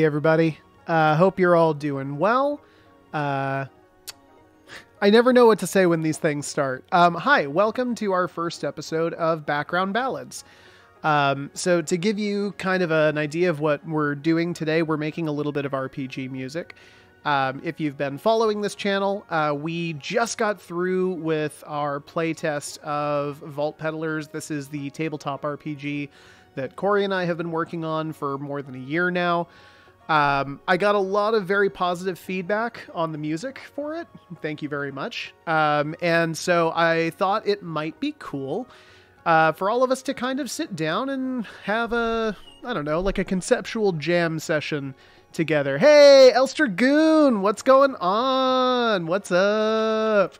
Hey everybody, hope you're all doing well. I never know what to say when these things start. Hi, welcome to our first episode of Background Ballads. So to give you kind of an idea of what we're doing today, we're making a little bit of RPG music. If you've been following this channel, we just got through with our playtest of Vault Peddlers. This is the tabletop RPG that Corey and I have been working on for more than a year now. I got a lot of very positive feedback on the music for it. Thank you very much. And so I thought it might be cool for all of us to kind of sit down and have a, I don't know, like a conceptual jam session together. Hey, Elster Goon, what's going on? What's up?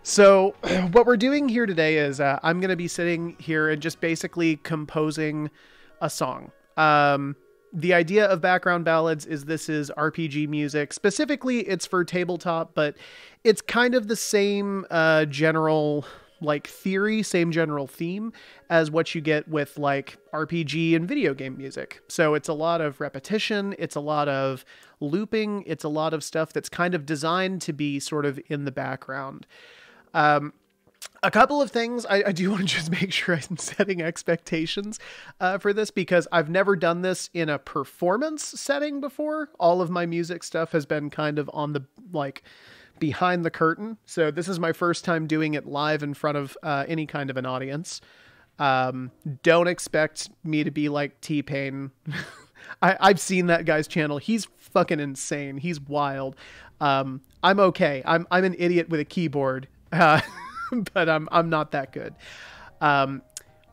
So what we're doing here today is I'm going to be sitting here and just basically composing a song. The idea of Background Ballads is this is RPG music. Specifically, it's for tabletop, but it's kind of the same general like theory, same general theme as what you get with like RPG and video game music. So it's a lot of repetition. It's a lot of looping. It's a lot of stuff that's kind of designed to be sort of in the background. A couple of things I do want to just make sure I'm setting expectations for this, because I've never done this in a performance setting before. All of my music stuff has been kind of on the like behind the curtain. So this is my first time doing it live in front of any kind of an audience. Don't expect me to be like T-Pain. I've seen that guy's channel. He's fucking insane. He's wild. I'm okay. I'm an idiot with a keyboard. But I'm not that good. On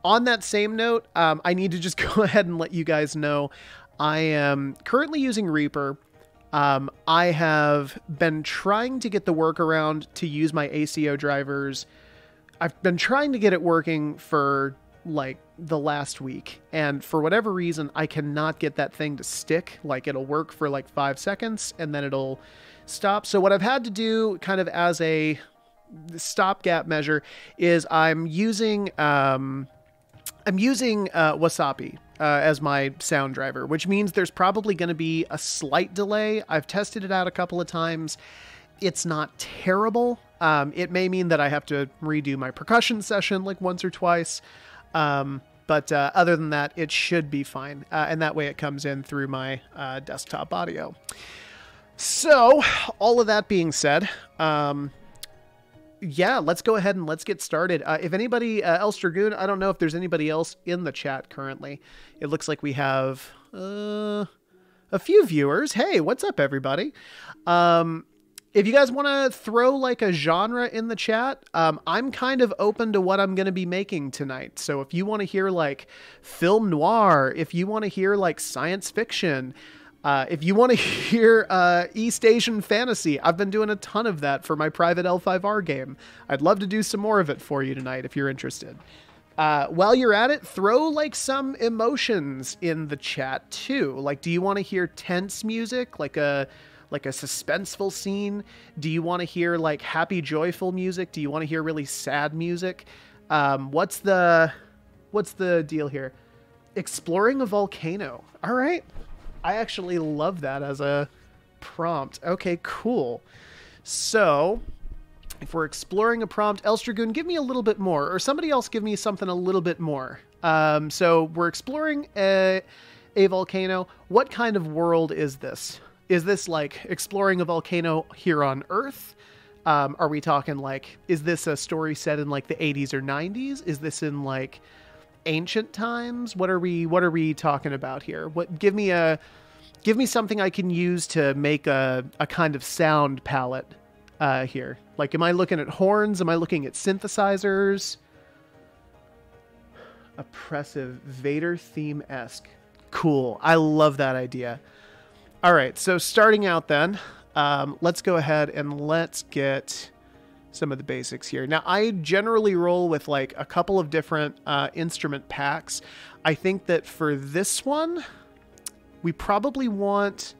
that same note, I need to just go ahead and let you guys know I am currently using Reaper. I have been trying to get the workaround to use my ACO drivers. I've been trying to get it working for like the last week, and for whatever reason, I cannot get that thing to stick. Like it'll work for like 5 seconds and then it'll stop. So what I've had to do kind of as a stopgap measure is I'm using Wasapi as my sound driver, which means there's probably going to be a slight delay. I've tested it out a couple of times. It's not terrible. It may mean that I have to redo my percussion session like once or twice. But other than that, it should be fine. And that way it comes in through my desktop audio. So all of that being said, yeah, let's go ahead and let's get started. If anybody, Elster Goon, I don't know if there's anybody else in the chat currently. It looks like we have a few viewers. Hey, what's up, everybody? If you guys want to throw like a genre in the chat, I'm kind of open to what I'm going to be making tonight. So if you want to hear like film noir, if you want to hear like science fiction, if you want to hear East Asian fantasy, I've been doing a ton of that for my private L5R game. I'd love to do some more of it for you tonight if you're interested. While you're at it, throw like some emotions in the chat too. Like, do you want to hear tense music, like a suspenseful scene? Do you want to hear like happy, joyful music? Do you want to hear really sad music? What's the deal here? Exploring a volcano. All right. I actually love that as a prompt. Okay, cool. So if we're exploring a prompt, Elstragoon, give me a little bit more, or somebody else give me something a little bit more. So we're exploring a volcano. What kind of world is this? Is this like exploring a volcano here on Earth? Are we talking like, is this a story set in like the 80s or 90s? Is this in like ancient times? What are we talking about here? Give me something I can use to make a kind of sound palette here. Like, am I looking at horns? Am I looking at synthesizers? Oppressive, Vader theme-esque. Cool. I love that idea. All right, so starting out then, let's go ahead and let's get some of the basics here. Now, I generally roll with like a couple of different instrument packs. I think that for this one, we probably want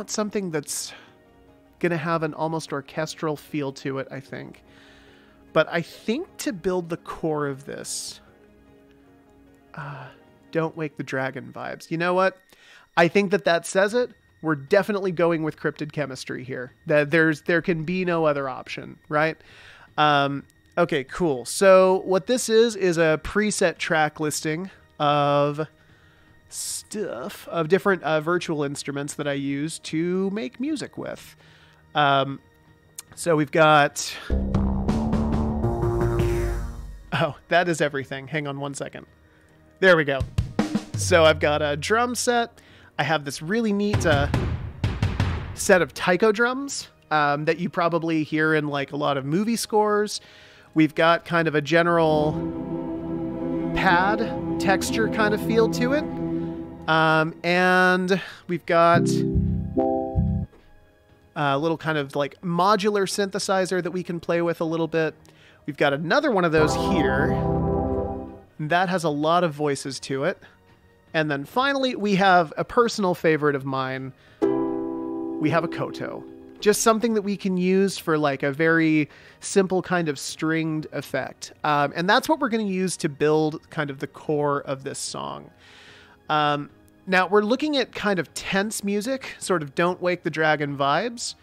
something that's going to have an almost orchestral feel to it, I think. But I think to build the core of this, Don't Wake the Dragon vibes. You know what? I think that says it. We're definitely going with cryptid chemistry here. That there can be no other option, right? Okay, cool. So what this is a preset track listing of stuff, of different virtual instruments that I use to make music with. So we've got... Oh, that is everything. Hang on one second. There we go. So I've got a drum set. I have this really neat set of taiko drums that you probably hear in like a lot of movie scores. We've got kind of a general pad texture kind of feel to it. And we've got a little kind of like modular synthesizer that we can play with a little bit. We've got another one of those here. That has a lot of voices to it. And then finally, we have a personal favorite of mine. We have a koto. Just something that we can use for like a very simple kind of stringed effect. And that's what we're going to use to build kind of the core of this song. Now, we're looking at kind of tense music, sort of Don't Wake the Dragon vibes.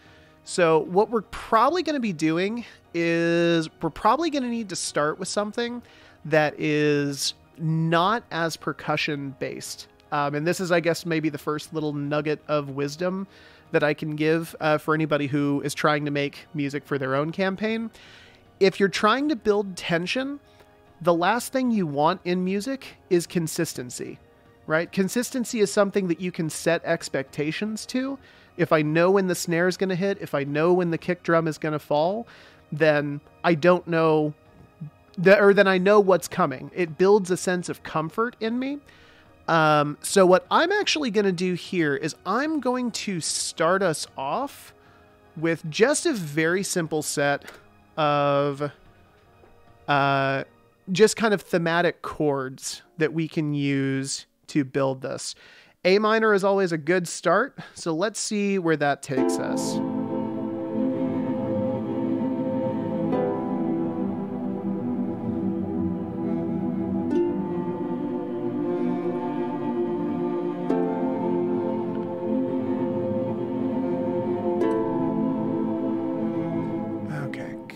So what we're probably going to be doing is we're probably going to need to start with something that is not as percussion based. And this is, I guess, maybe the first little nugget of wisdom that I can give for anybody who is trying to make music for their own campaign. If you're trying to build tension, the last thing you want in music is consistency, right? Consistency is something that you can set expectations to. If I know when the snare is going to hit, if I know when the kick drum is going to fall, then I don't know, or then I know what's coming. It builds a sense of comfort in me. So what I'm actually going to do here is I'm going to start us off with just a very simple set of just kind of thematic chords that we can use to build this. A minor is always a good start, so let's see where that takes us.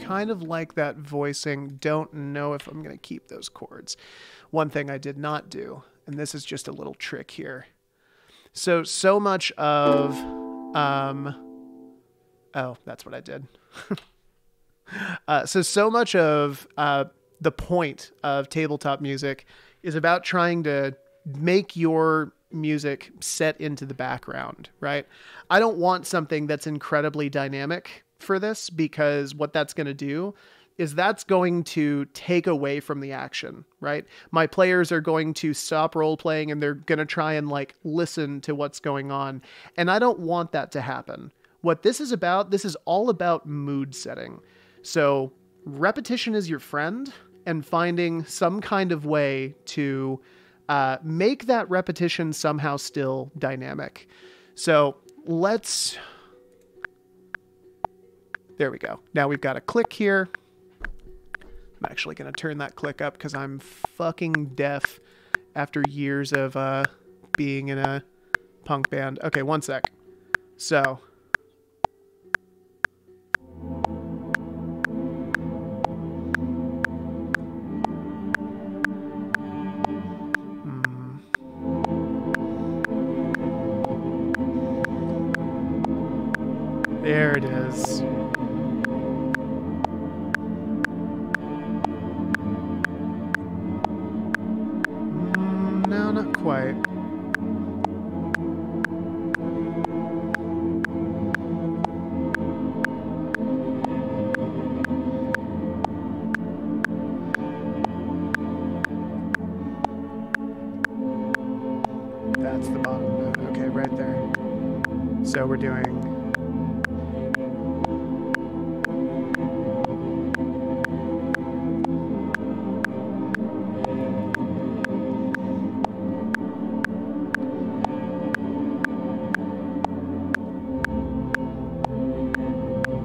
Kind of like that voicing. Don't know if I'm going to keep those chords. One thing I did not do, and this is just a little trick here. So much of, oh, that's what I did. So much of the point of tabletop music is about trying to make your music set into the background, right? I don't want something that's incredibly dynamic for this, because what that's going to do is that's going to take away from the action, right? My players are going to stop role playing and they're going to try and like listen to what's going on. And I don't want that to happen. What this is about, this is all about mood setting. So repetition is your friend, and finding some kind of way to make that repetition somehow still dynamic. So let's... There we go. Now we've got a click here. I'm actually going to turn that click up because I'm fucking deaf after years of being in a punk band. Okay, one sec. So... There it is. No, not quite. That's the bottom note. Okay, right there. So we're doing...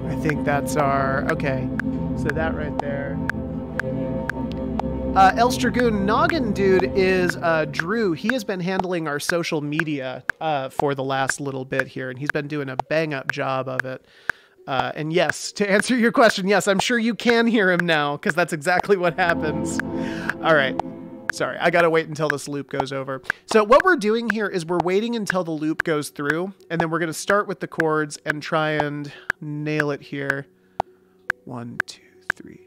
I think that's our... Okay, so that right there. Elstragoon Noggin Dude is Drew. He has been handling our social media for the last little bit here, and he's been doing a bang-up job of it. And yes, to answer your question, yes, I'm sure you can hear him now, because that's exactly what happens. All right. Sorry, I gotta wait until this loop goes over. So what we're doing here is we're waiting until the loop goes through, and then we're gonna start with the chords and try and nail it here. 1, 2, 3.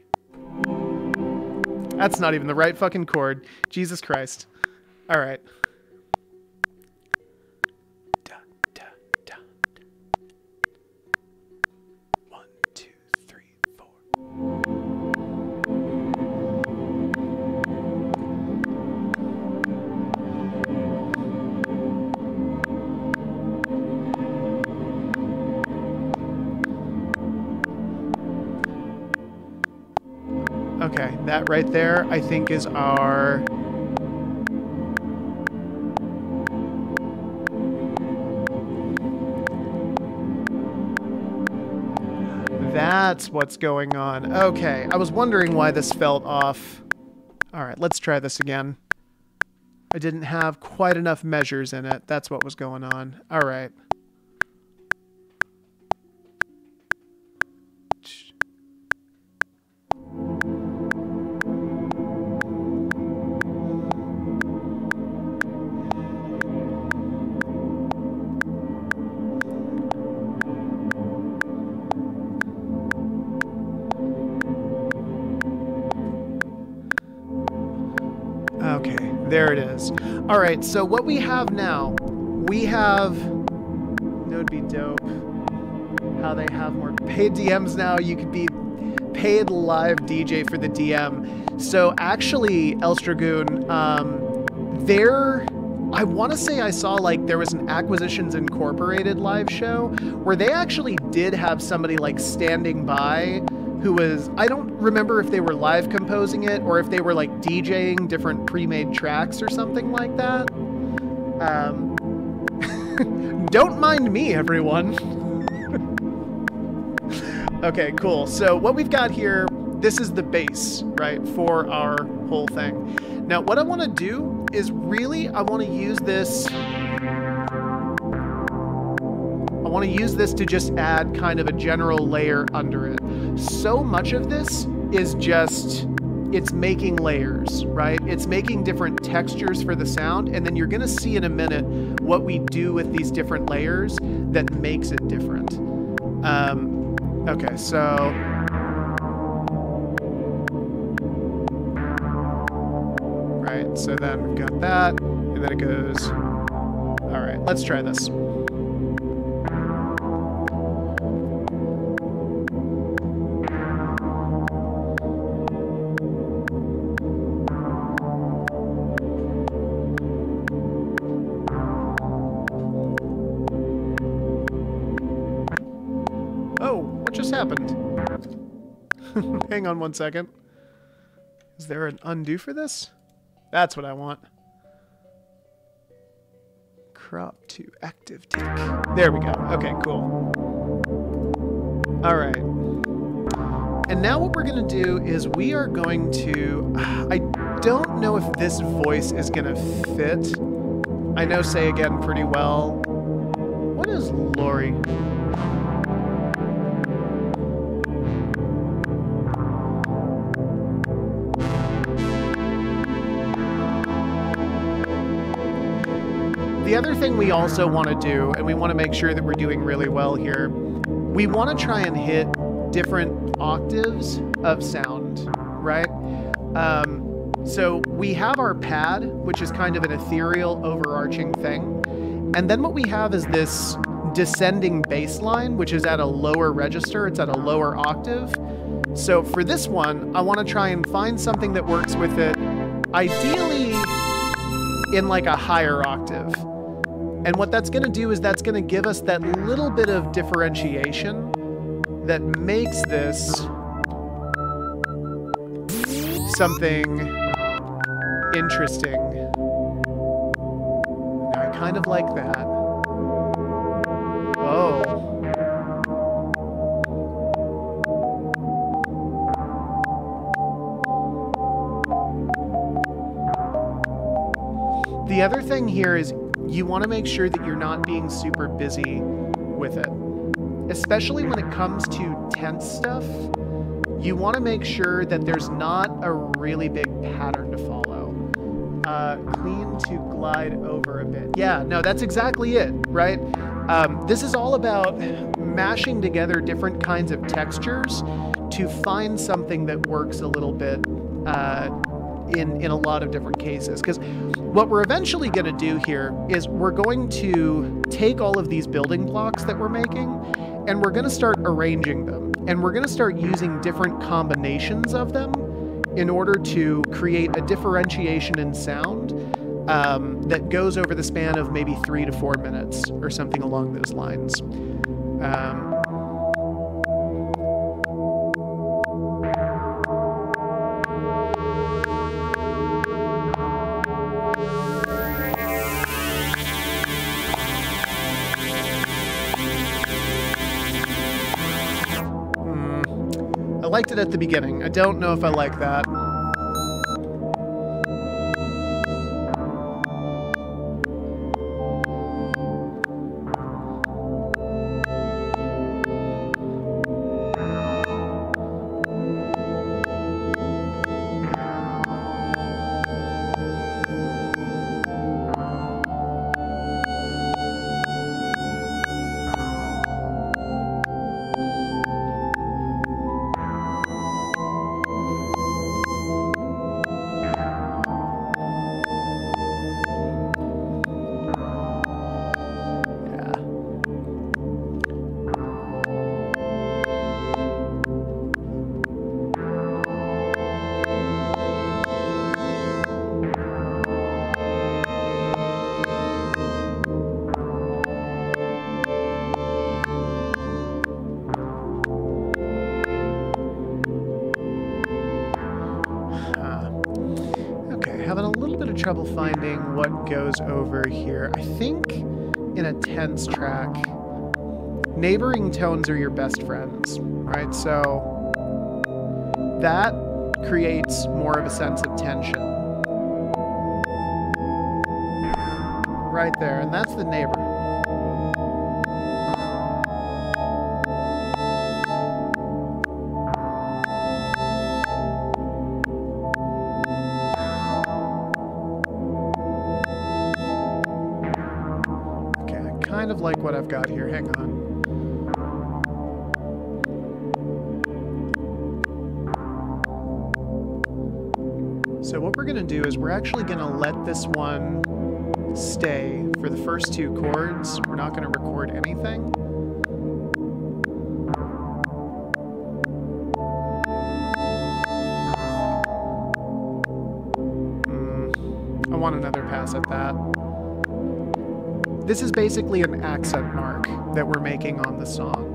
That's not even the right fucking chord. Jesus Christ. All right. Da, da, da, da. 1, 2, 3, 4. Okay, that right there, I think, is our... That's what's going on. Okay, I was wondering why this felt off. All right, let's try this again. I didn't have quite enough measures in it. That's what was going on. All right. Okay, there it is. All right, so what we have now, we have... That would be dope. How they have more paid DMs now. You could be paid live DJ for the DM. So actually, Elstragoon, I want to say I saw like there was an Acquisitions Incorporated live show where they actually did have somebody like standing by who was, I don't remember if they were live composing it or if they were like DJing different pre-made tracks or something like that. Don't mind me, everyone. Okay, cool. So what we've got here, this is the base, right, for our whole thing. Now, what I want to do is really, I want to use this to just add kind of a general layer under it. So much of this is just, it's making layers, right? It's making different textures for the sound, and then you're going to see in a minute what we do with these different layers that makes it different. Okay, so... Right, so then we've got that, and then it goes... All right, let's try this. Happened. Hang on one second. Is there an undo for this? That's what I want. Crop to active take. There we go. Okay, cool. All right. And now what we're going to do is we are going to... I don't know if this voice is going to fit. I know Say Again pretty well. What is Lori? The other thing we also want to do, and we want to make sure that we're doing really well here, we want to try and hit different octaves of sound, right? So we have our pad, which is kind of an ethereal, overarching thing. And then what we have is this descending bass line, which is at a lower register. It's at a lower octave. So for this one, I want to try and find something that works with it, ideally in like a higher octave. And what that's going to do is that's going to give us that little bit of differentiation that makes this something interesting. I kind of like that. Whoa. The other thing here is you want to make sure that you're not being super busy with it. Especially when it comes to tense stuff, you want to make sure that there's not a really big pattern to follow. Clean to glide over a bit. Yeah, no, that's exactly it, right? This is all about mashing together different kinds of textures to find something that works a little bit in a lot of different cases. Because what we're eventually going to do here is we're going to take all of these building blocks that we're making and we're going to start arranging them. And we're going to start using different combinations of them in order to create a differentiation in sound that goes over the span of maybe 3 to 4 minutes or something along those lines. I liked it at the beginning. I don't know if I like that. Having a little bit of trouble finding what goes over here. I think in a tense track, neighboring tones are your best friends, right? So that creates more of a sense of tension. Right there, and that's the neighbor. Kind of like what I've got here. Hang on. So what we're going to do is we're actually going to let this one stay for the first 2 chords. We're not going to record anything. I want another pass at that. This is basically an accent mark that we're making on the song.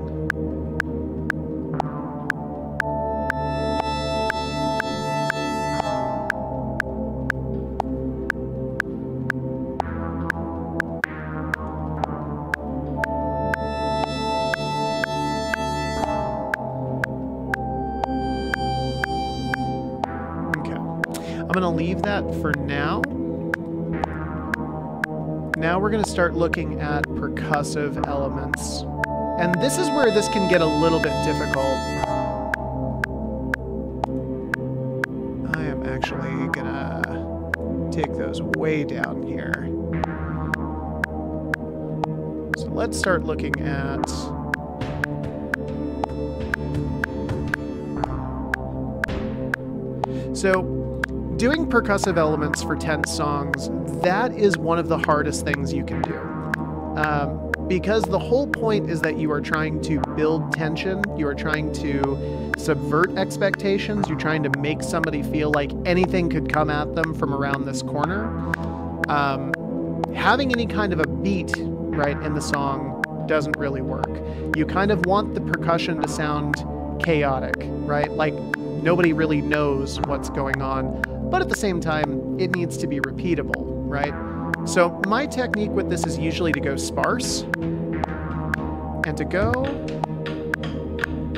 Okay. I'm going to leave that for now. Now we're going to start looking at percussive elements. And this is where this can get a little bit difficult. I am actually going to take those way down here. So let's start looking at... So, doing percussive elements for tense songs, that is one of the hardest things you can do. Because the whole point is that you are trying to build tension, you are trying to subvert expectations, you're trying to make somebody feel like anything could come at them from around this corner. Having any kind of a beat, right, in the song doesn't really work. You kind of want the percussion to sound chaotic, right? Like nobody really knows what's going on. But at the same time, it needs to be repeatable, right? So my technique with this is usually to go sparse and to go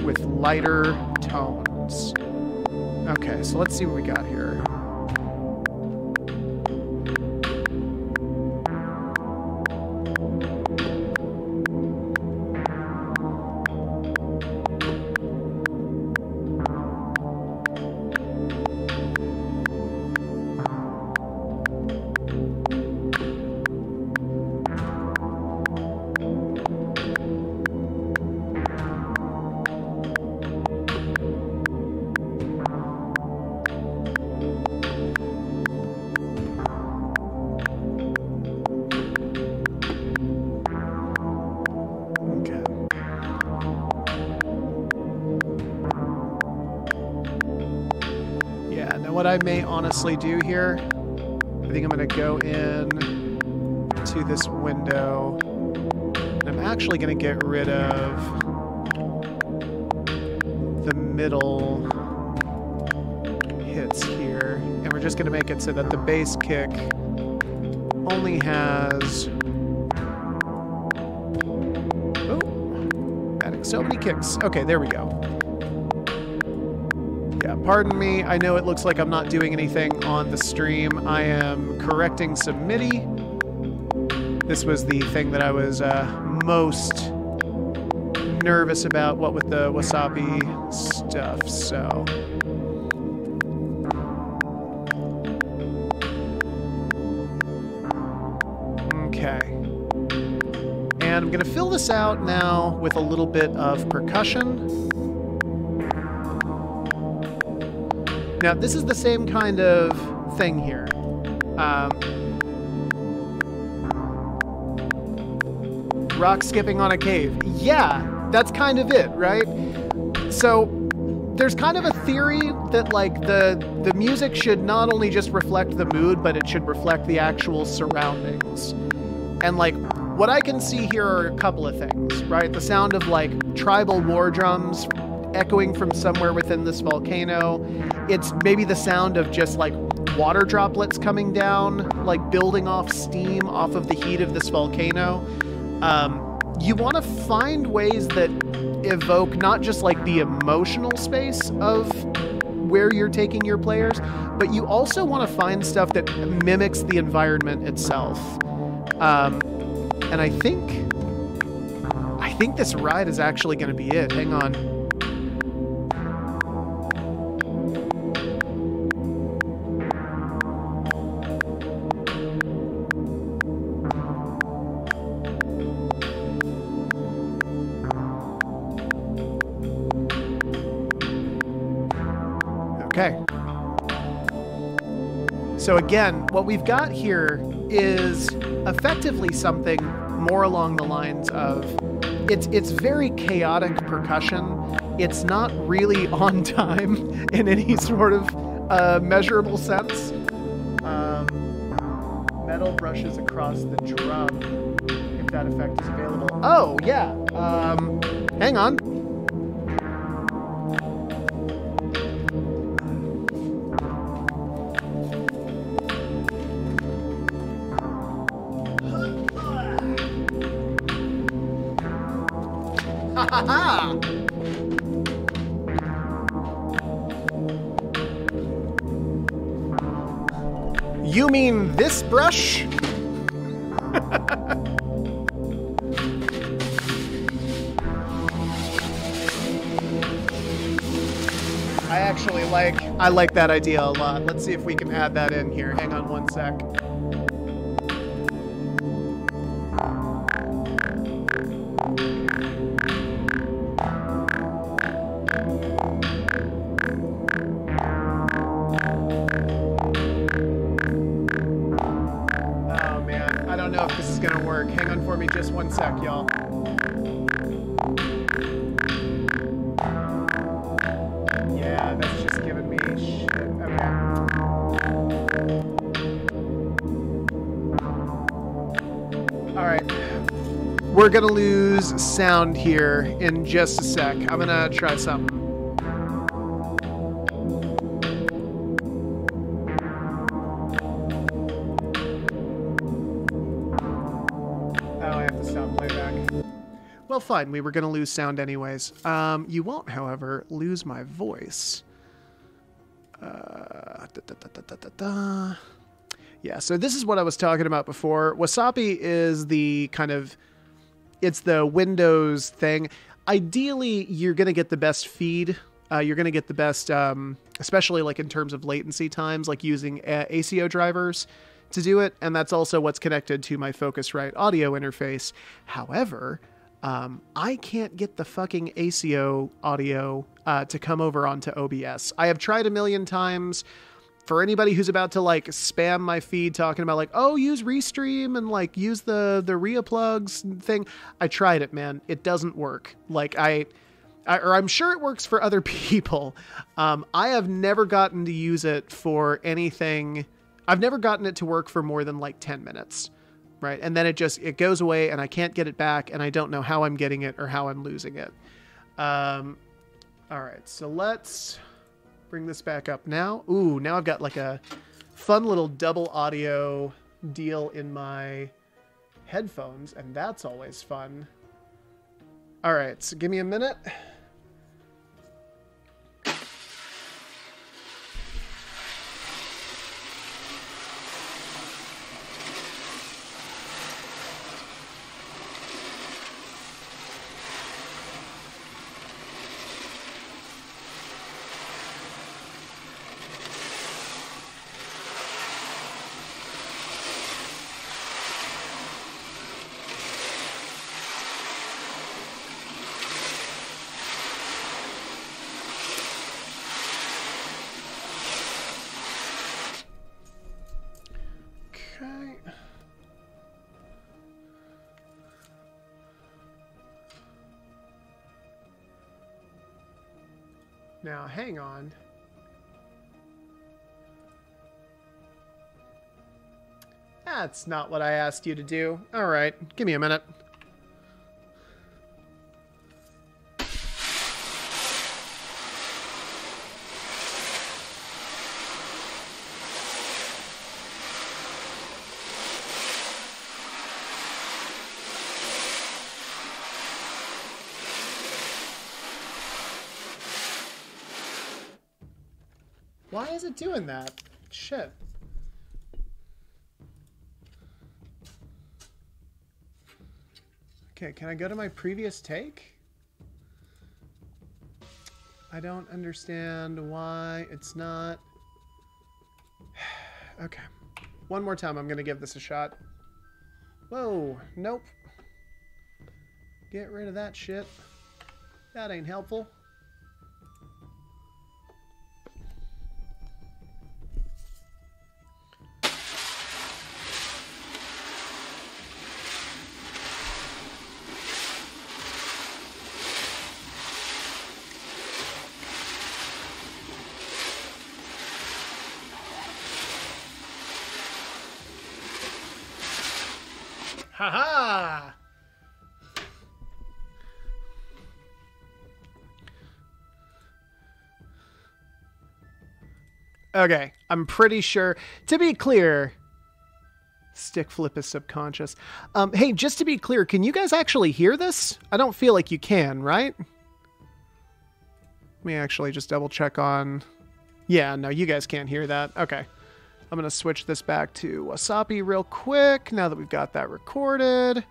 with lighter tones. Okay, so let's see what we got here. What I may honestly do here, I think I'm going to go in to this window. And I'm actually going to get rid of the middle hits here. And we're just going to make it so that the bass kick only has... Oh, adding so many kicks. Okay, there we go. Yeah, pardon me. I know it looks like I'm not doing anything on the stream. I am correcting some MIDI. This was the thing that I was most nervous about, what with the Wasabi stuff, so... Okay. And I'm going to fill this out now with a little bit of percussion. Now, this is the same kind of thing here. Rock skipping on a cave. Yeah, that's kind of it, right? So there's kind of a theory that like the music should not only just reflect the mood, but it should reflect the actual surroundings. And like what I can see here are a couple of things, right? The sound of like tribal war drums echoing from somewhere within this volcano. It's maybe the sound of just like water droplets coming down, like building off steam off of the heat of this volcano. You want to find ways that evoke not just like the emotional space of where you're taking your players, but you also want to find stuff that mimics the environment itself. And I think this ride is actually going to be it. Hang on. Okay. So again, what we've got here is effectively something more along the lines of it's very chaotic percussion. It's not really on time in any sort of measurable sense. Metal brushes across the drum, if that effect is available. Oh, yeah. Hang on. You mean this brush? I like that idea a lot. Let's see if we can add that in here. Hang on one sec. Hang on for me just one sec, y'all. Yeah, that's just giving me shit. Okay. Alright. We're gonna lose sound here in just a sec. I'm gonna try something. Well, fine. We were going to lose sound anyways. You won't, however, lose my voice. Yeah, so this is what I was talking about before. Wasabi is the kind of, it's the Windows thing. Ideally, you're going to get the best feed. You're going to get the best, especially like in terms of latency times, like using ACO drivers to do it. And that's also what's connected to my Focusrite audio interface. However, I can't get the fucking ACO audio to come over onto OBS. I have tried a million times. For anybody who's about to like spam my feed talking about like, oh, use Restream and like use the RIA plugs thing. I tried it, man. It doesn't work. Like or I'm sure it works for other people. I have never gotten to use it for anything. I've never gotten it to work for more than like 10 minutes. Right. And then it goes away and I can't get it back and I don't know how I'm getting it or how I'm losing it. All right. So let's bring this back up now. Ooh, now I've got like a fun little double audio deal in my headphones, and that's always fun. All right, so give me a minute. Now, hang on. That's not what I asked you to do. All right, give me a minute. Why is it doing that? Shit. Okay, can I go to my previous take? I don't understand why it's not. Okay. One more time, I'm gonna give this a shot. Whoa, nope. Get rid of that shit. That ain't helpful. Haha! Okay, I'm pretty sure. To be clear, stick flip is subconscious. Hey, just to be clear, can you guys actually hear this? I don't feel like you can, right? Let me actually just double check on. Yeah, no, you guys can't hear that. Okay. I'm going to switch this back to Wasabi real quick now that we've got that recorded.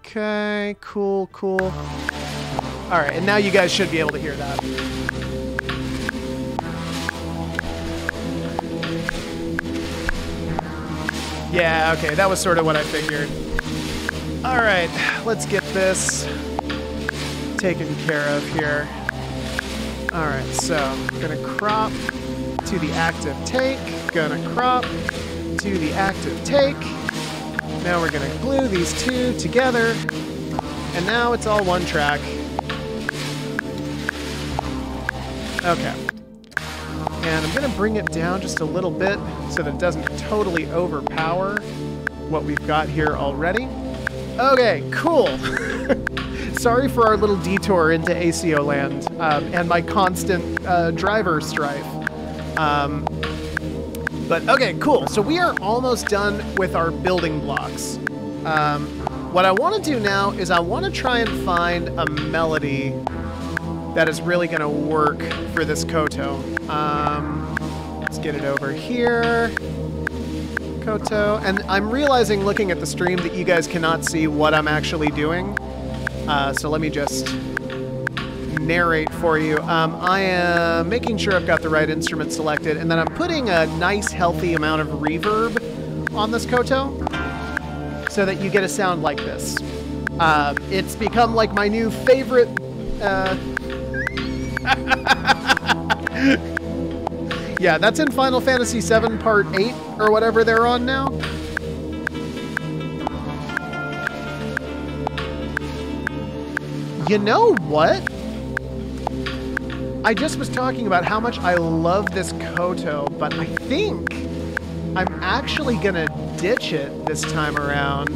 Okay, cool, cool. All right, and now you guys should be able to hear that. Yeah, okay, that was sort of what I figured. All right, let's get this taken care of here. All right, so I'm going to crop to the active take, gonna crop to the active take. Now we're gonna glue these two together, and now it's all one track. Okay. And I'm gonna bring it down just a little bit so that it doesn't totally overpower what we've got here already. Okay, cool. Sorry for our little detour into ACO land and my constant driver strife. But okay, cool. So we are almost done with our building blocks. What I want to do now is I want to try and find a melody that is really going to work for this koto. Let's get it over here. Koto. And I'm realizing looking at the stream that you guys cannot see what I'm actually doing. So let me just narrate for you. I am making sure I've got the right instrument selected, and then I'm putting a nice healthy amount of reverb on this koto so that you get a sound like this. It's become like my new favorite yeah, that's in Final Fantasy VII Part 8 or whatever they're on now. You know what? I just was talking about how much I love this koto, but I think I'm actually gonna ditch it this time around.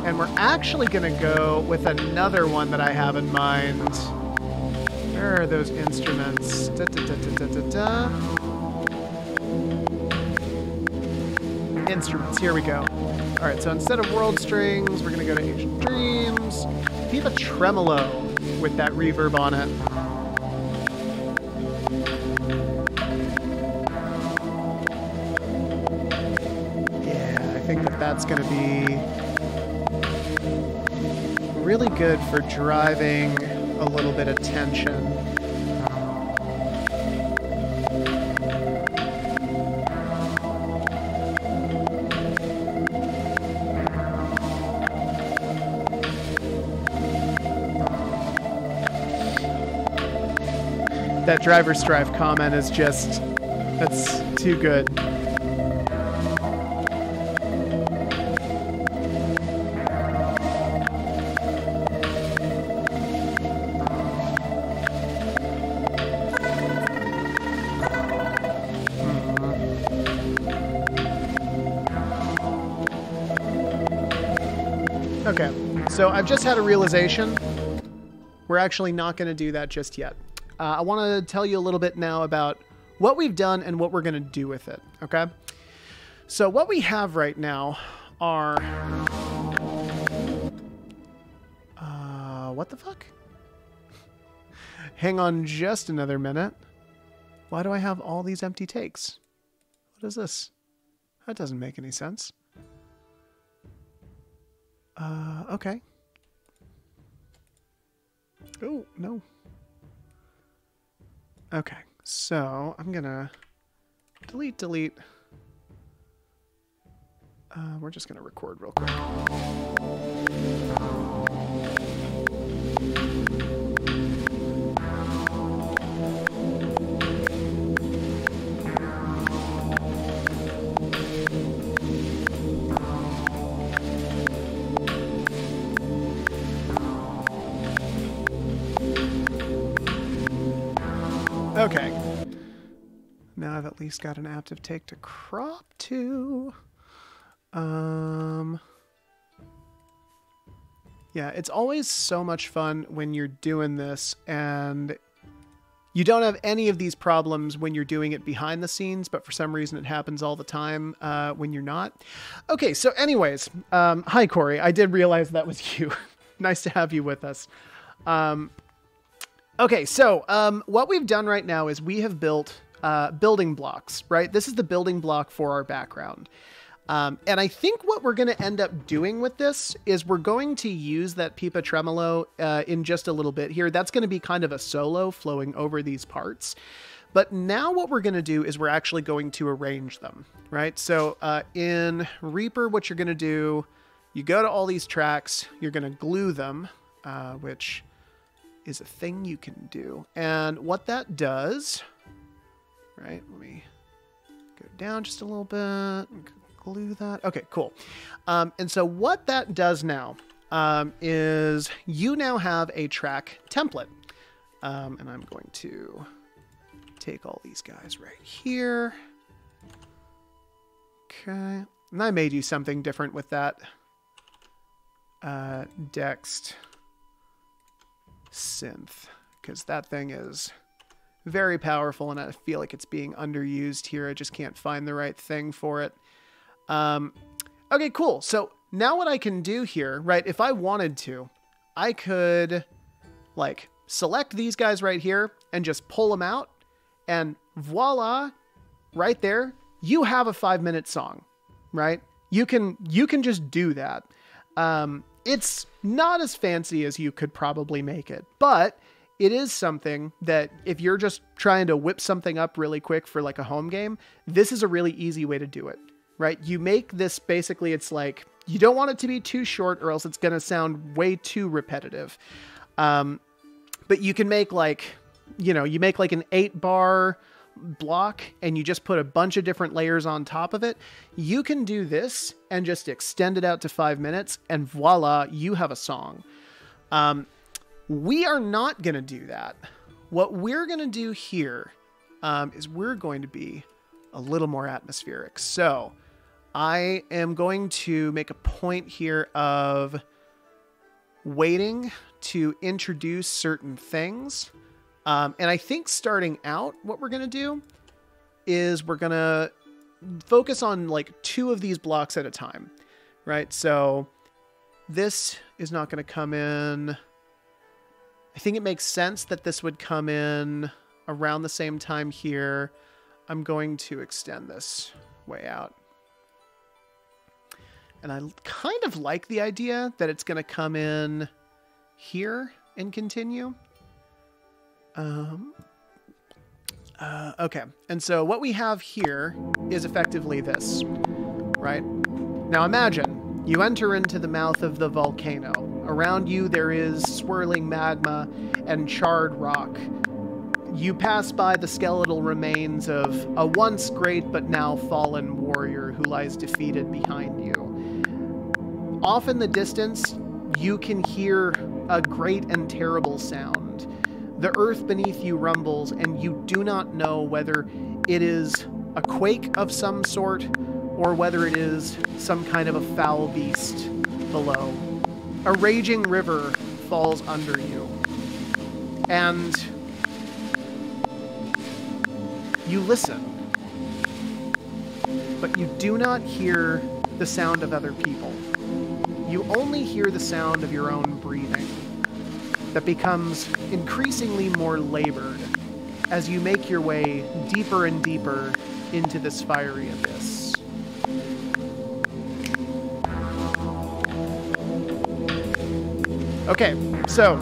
And we're actually gonna go with another one that I have in mind. Where are those instruments? Da, da, da, da, da, da, da. Instruments, here we go. All right, so instead of world strings, we're gonna go to Ancient Dreams. Pipa tremolo with that reverb on it. Yeah, I think that that's gonna be really good for driving a little bit of tension. That driver strife comment is just, that's too good. Okay, so I've just had a realization. We're actually not going to do that just yet. I want to tell you a little bit now about what we've done and what we're going to do with it, okay? So what we have right now are... what the fuck? Hang on just another minute. Why do I have all these empty takes? What is this? That doesn't make any sense. Okay. Oh, no. Okay, so I'm gonna delete. We're just gonna record real quick. Okay. Now I've at least got an active take to crop to. Yeah, it's always so much fun when you're doing this and you don't have any of these problems when you're doing it behind the scenes, but for some reason it happens all the time when you're not. Okay, so anyways, hi Corey, I did realize that was you. Nice to have you with us. Okay, so what we've done right now is we have built building blocks, right? This is the building block for our background. And I think what we're going to end up doing with this is we're going to use that Pipa tremolo in just a little bit here. That's going to be kind of a solo flowing over these parts. But now what we're going to do is we're actually going to arrange them, right? So in Reaper, what you're going to do, you go to all these tracks, you're going to glue them, which is a thing you can do. And what that does, right, let me go down just a little bit, glue that. Okay, cool. And so what that does now is you now have a track template. And I'm going to take all these guys right here. Okay. And I may do something different with that Dext synth, because that thing is very powerful and I feel like it's being underused here. I just can't find the right thing for it. Okay, cool. So now what I can do here, right, if I wanted to, I could like select these guys right here and just pull them out and voila, right there, you have a 5-minute song, right? You can just do that. It's not as fancy as you could probably make it, but it is something that if you're just trying to whip something up really quick for like a home game, this is a really easy way to do it, right? You make this basically, it's like, you don't want it to be too short or else it's going to sound way too repetitive. But you can make like, you make like an 8-bar block and you just put a bunch of different layers on top of it. You can do this and just extend it out to 5 minutes and voila, you have a song. We are not going to do that. What we're going to do here is we're going to be a little more atmospheric. So I am going to make a point here of waiting to introduce certain things. And I think starting out, what we're going to do is we're going to focus on like 2 of these blocks at a time, right? So this is not going to come in. I think it makes sense that this would come in around the same time here. I'm going to extend this way out. And I kind of like the idea that it's going to come in here and continue. Okay. And so what we have here is effectively this, right? Now imagine you enter into the mouth of the volcano. Around you, there is swirling magma and charred rock. You pass by the skeletal remains of a once great but now fallen warrior who lies defeated behind you. Off in the distance, you can hear a great and terrible sound. The earth beneath you rumbles, and you do not know whether it is a quake of some sort or whether it is some kind of a foul beast below. A raging river falls under you, and you listen, but you do not hear the sound of other people. You only hear the sound of your own breathing that becomes increasingly more labored as you make your way deeper and deeper into this fiery abyss. Okay, so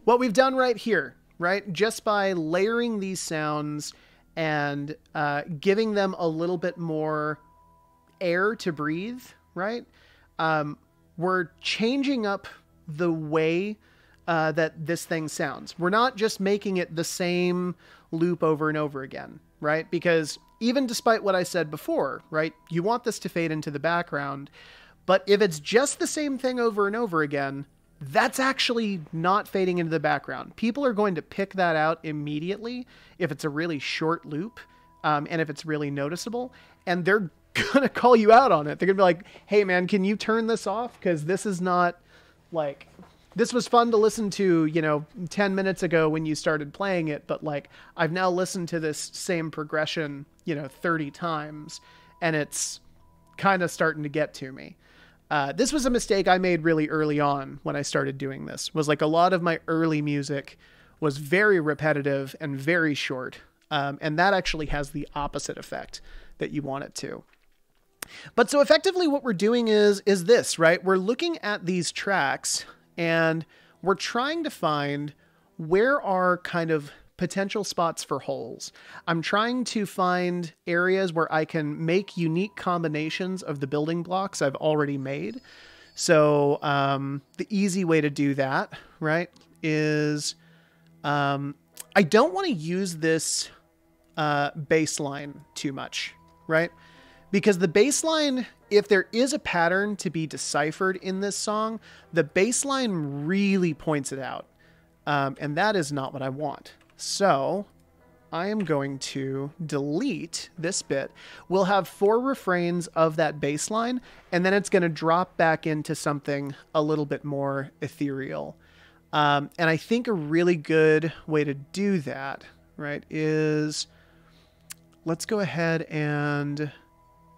what we've done right here, right, just by layering these sounds and giving them a little bit more air to breathe, right? We're changing up the way that this thing sounds. We're not just making it the same loop over and over again, right? Because even despite what I said before, right, you want this to fade into the background, but if it's just the same thing over and over again, that's actually not fading into the background. People are going to pick that out immediately if it's a really short loop, and if it's really noticeable, and they're gonna call you out on it. They're gonna be like, hey man, can you turn this off? Because this is not like, this was fun to listen to, 10 minutes ago when you started playing it, but like, I've now listened to this same progression, 30 times, and it's kind of starting to get to me. This was a mistake I made really early on when I started doing this, was like a lot of my early music was very repetitive and very short. And that actually has the opposite effect that you want it to. But so effectively what we're doing is this, right? We're looking at these tracks and we're trying to find where are kind of potential spots for holes. I'm trying to find areas where I can make unique combinations of the building blocks I've already made. So the easy way to do that, right, is I don't want to use this bass line too much, right? Because the bass line, if there is a pattern to be deciphered in this song, the bass line really points it out. And that is not what I want. So I am going to delete this bit. We'll have 4 refrains of that bass line, and then it's going to drop back into something a little bit more ethereal. And I think a really good way to do that, right, is let's go ahead and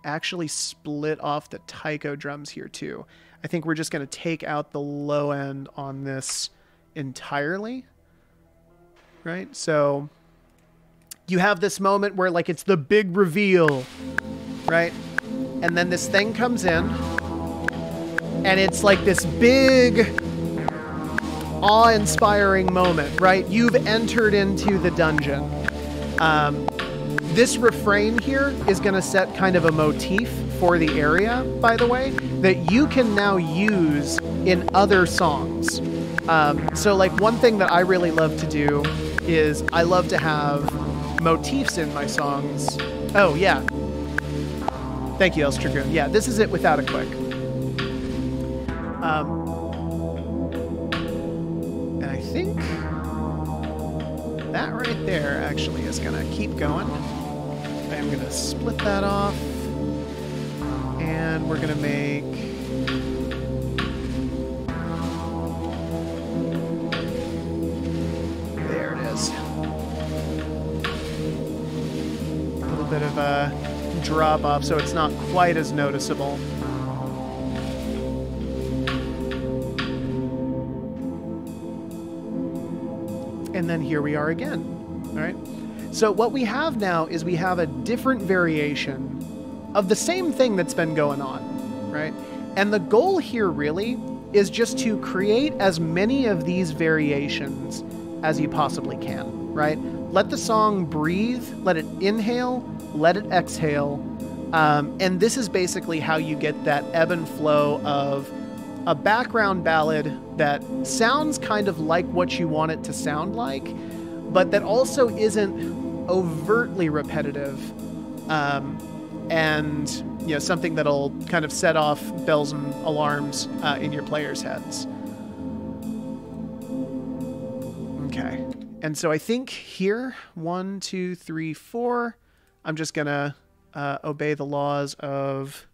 actually split off the taiko drums here too. I think we're just going to take out the low end on this entirely, right? So you have this moment where like it's the big reveal, right? And then this thing comes in and it's like this big awe-inspiring moment, right? You've entered into the dungeon. This refrain here is going to set kind of a motif for the area, by the way, that you can now use in other songs. So like one thing that I really love to do is I love to have motifs in my songs. Oh, yeah. Thank you, Els Dragoon. Yeah, this is it without a click. And I think that right there actually is going to keep going. I'm going to split that off. And we're going to make... There it is. A little bit of a drop off so it's not quite as noticeable. And then here we are again. All right. So what we have now is we have a different variation of the same thing that's been going on, right? And the goal here really is just to create as many of these variations as you possibly can, right? Let the song breathe, let it inhale, let it exhale. And this is basically how you get that ebb and flow of a background ballad that sounds kind of like what you want it to sound like, but that also isn't overtly repetitive, and you know, something that'll kind of set off bells and alarms in your players' heads. Okay, and so I think here 1, 2, 3, 4. I'm just gonna obey the laws of.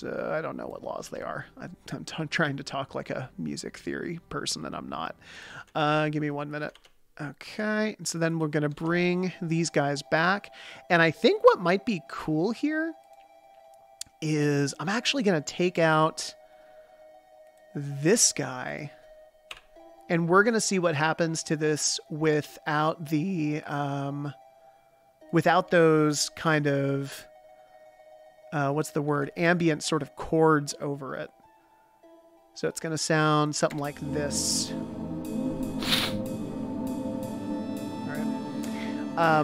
I don't know what laws they are. I'm trying to talk like a music theory person, and I'm not. Give me 1 minute. Okay, and so then we're going to bring these guys back. And I think what might be cool here is I'm actually going to take out this guy. And we're going to see what happens to this without the, without those kind of, what's the word? Ambient sort of chords over it. So it's going to sound something like this. I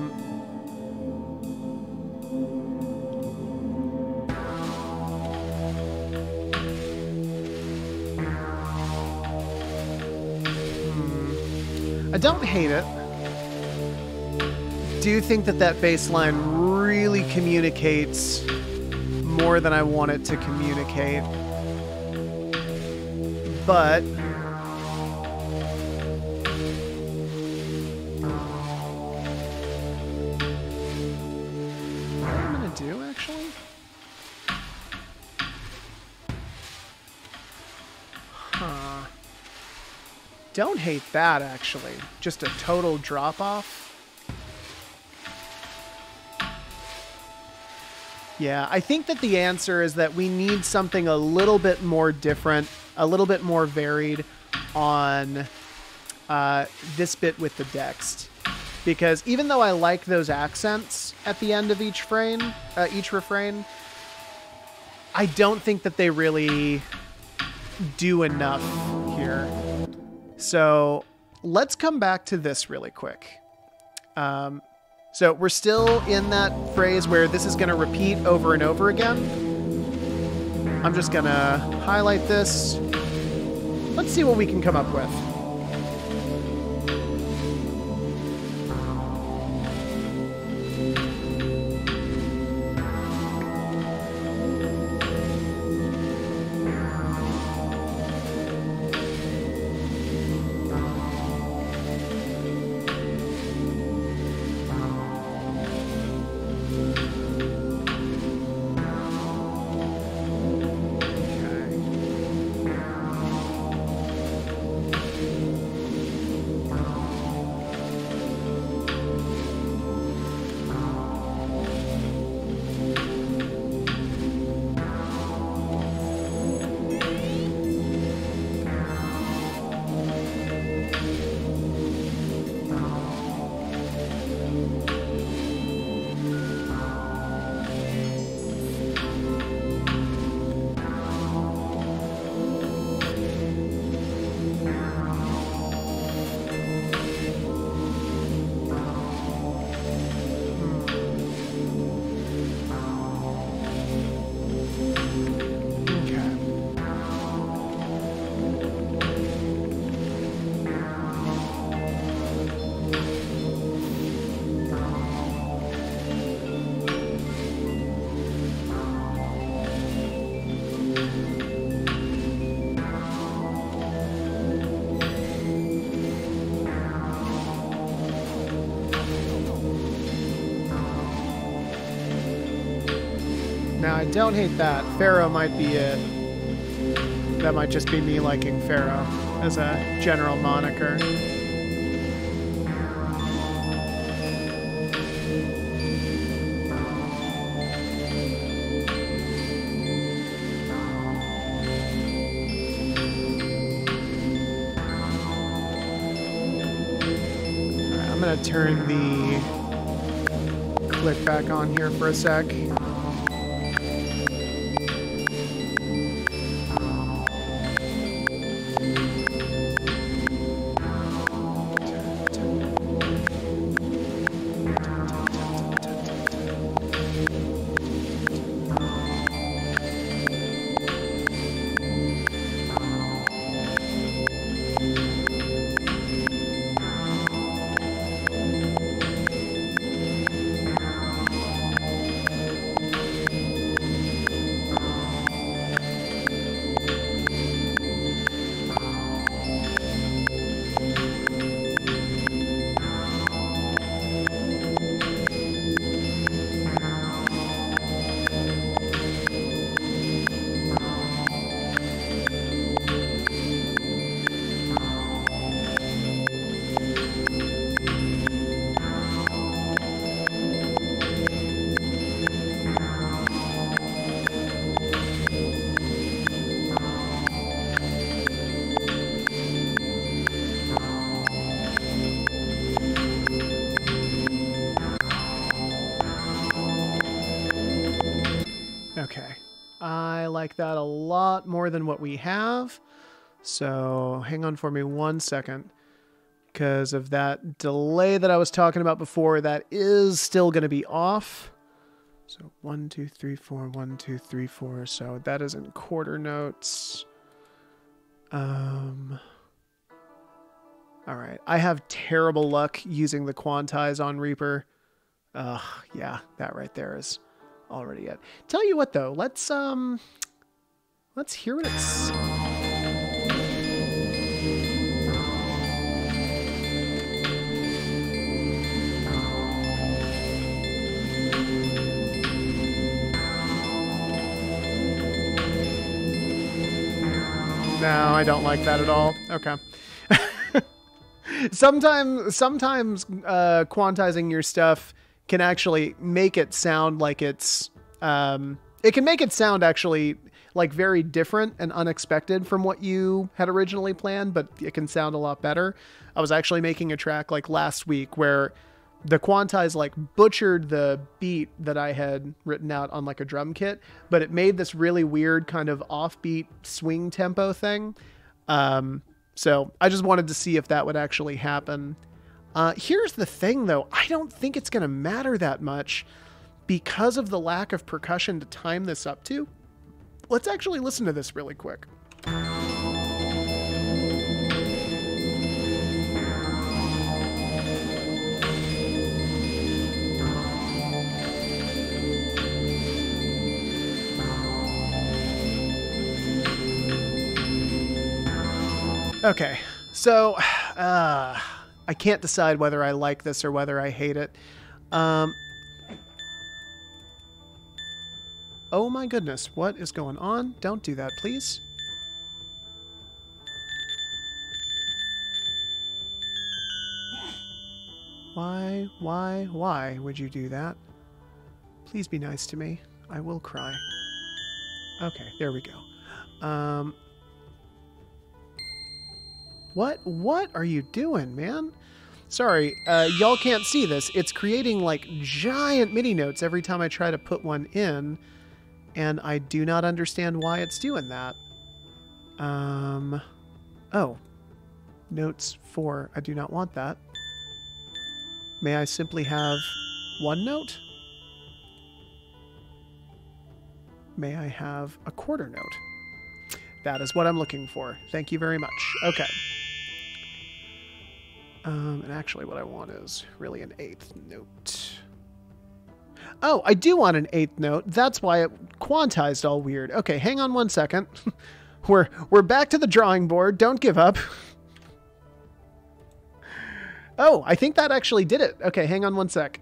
don't hate it. Do you think that that bass line really communicates more than I want it to communicate? But do actually? Huh. Don't hate that actually. Just a total drop off. Yeah, I think that the answer is that we need something a little bit more different, a little bit more varied on this bit with the Dext. Because even though I like those accents at the end of each refrain, I don't think that they really do enough here. So let's come back to this really quick. So we're still in that phrase where this is going to repeat over and over again. I'm just going to highlight this. Let's see what we can come up with. Yeah, I don't hate that. Pharaoh might be it. That might just be me liking Pharaoh as a general moniker. Alright, I'm gonna turn the click back on here for a sec. Okay, I like that a lot more than what we have. So hang on for me 1 second. Because of that delay that I was talking about before, that is still going to be off. So 1, 2, 3, 4, 1, 2, 3, 4. So that is in quarter notes. All right, I have terrible luck using the Quantize on Reaper. Yeah, that right there is already it. Tell you what though, let's hear what it's. No, I don't like that at all. Okay. Sometimes quantizing your stuff can actually make it sound like it's it can make it sound actually like very different and unexpected from what you had originally planned, but it can sound a lot better. I was actually making a track like last week where the Quantize like butchered the beat that I had written out on like a drum kit, but it made this really weird kind of offbeat swing tempo thing. So I just wanted to see if that would actually happen. Here's the thing though, I don't think it's going to matter that much because of the lack of percussion to time this up to. Let's actually listen to this really quick. Okay, so I can't decide whether I like this or whether I hate it. Oh my goodness, what is going on? Don't do that, please. Why would you do that? Please be nice to me. I will cry. Okay, there we go. What are you doing, man? Sorry, y'all can't see this. It's creating like giant MIDI notes every time I try to put one in, and I do not understand why it's doing that. Oh. Notes 4. I do not want that. May I simply have one note? May I have a quarter note? That is what I'm looking for. Thank you very much. Okay. And actually what I want is really an 8th note. Oh, I do want an 8th note. That's why it quantized all weird. Okay, hang on 1 second. We're back to the drawing board. Don't give up. Oh, I think that actually did it. Okay, hang on 1 sec.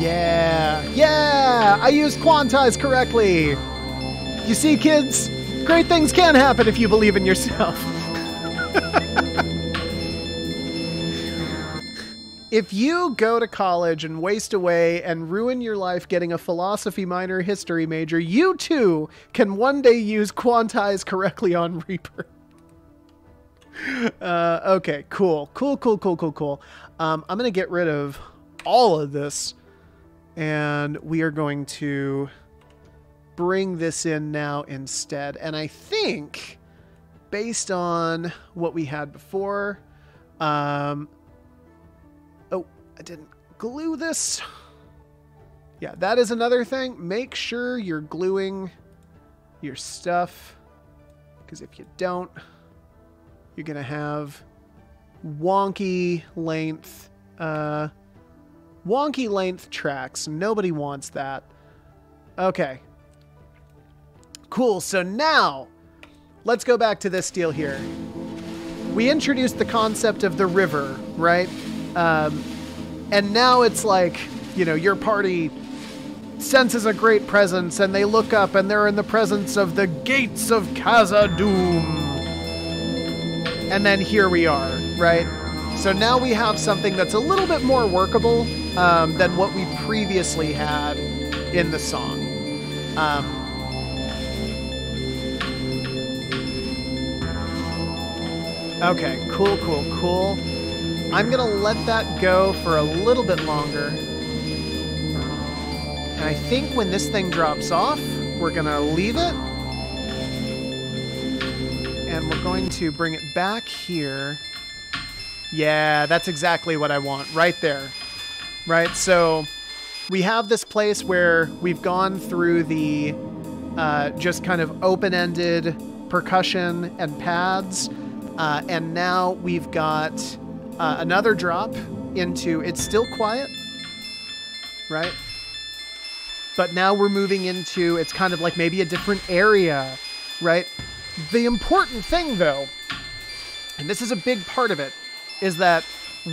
Yeah, yeah, I used Quantize correctly. You see, kids, great things can happen if you believe in yourself. If you go to college and waste away and ruin your life getting a philosophy minor, history major, you too can one day use Quantize correctly on Reaper. Okay, cool. I'm going to get rid of all of this, and we are going to bring this in now instead. And I think, based on what we had before, oh, I didn't glue this. Yeah, that is another thing. Make sure you're gluing your stuff, because if you don't, you're going to have wonky length tracks. Nobody wants that. Okay. Cool. So now let's go back to this deal here. We introduced the concept of the river, right? And now it's like, you know, your party senses a great presence and they look up and they're in the presence of the gates of Khazad-dûm. And then here we are, right? So now we have something that's a little bit more workable than what we previously had in the song. Okay, cool. I'm going to let that go for a little bit longer. And I think when this thing drops off, we're going to leave it. And we're going to bring it back here. Yeah, that's exactly what I want right there. Right, so we have this place where we've gone through the just kind of open-ended percussion and pads. And now we've got another drop into, it's still quiet, right? But now we're moving into, it's kind of like maybe a different area, right? The important thing, though, and this is a big part of it, is that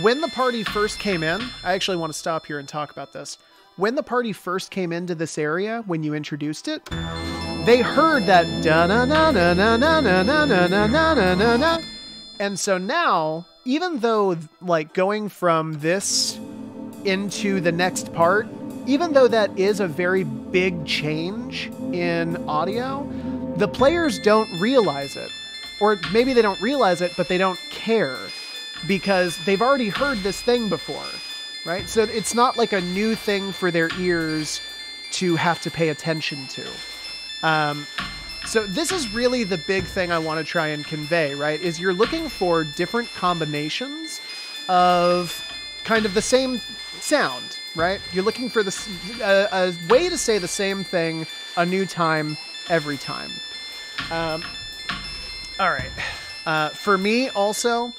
when the party first came in, I actually want to stop here and talk about this. When the party first came into this area, when you introduced it, they heard that da-na-na-na-na-na-na-na-na-na-na-na-na. And so now, even though like going from this into the next part, even though that is a very big change in audio, the players don't realize it. Or maybe they don't realize it, but they don't care because they've already heard this thing before, right? So it's not like a new thing for their ears to have to pay attention to. So this is really the big thing I want to try and convey, right? Is you're looking for different combinations of kind of the same sound, right? You're looking for this a way to say the same thing a new time every time. All right. For me also,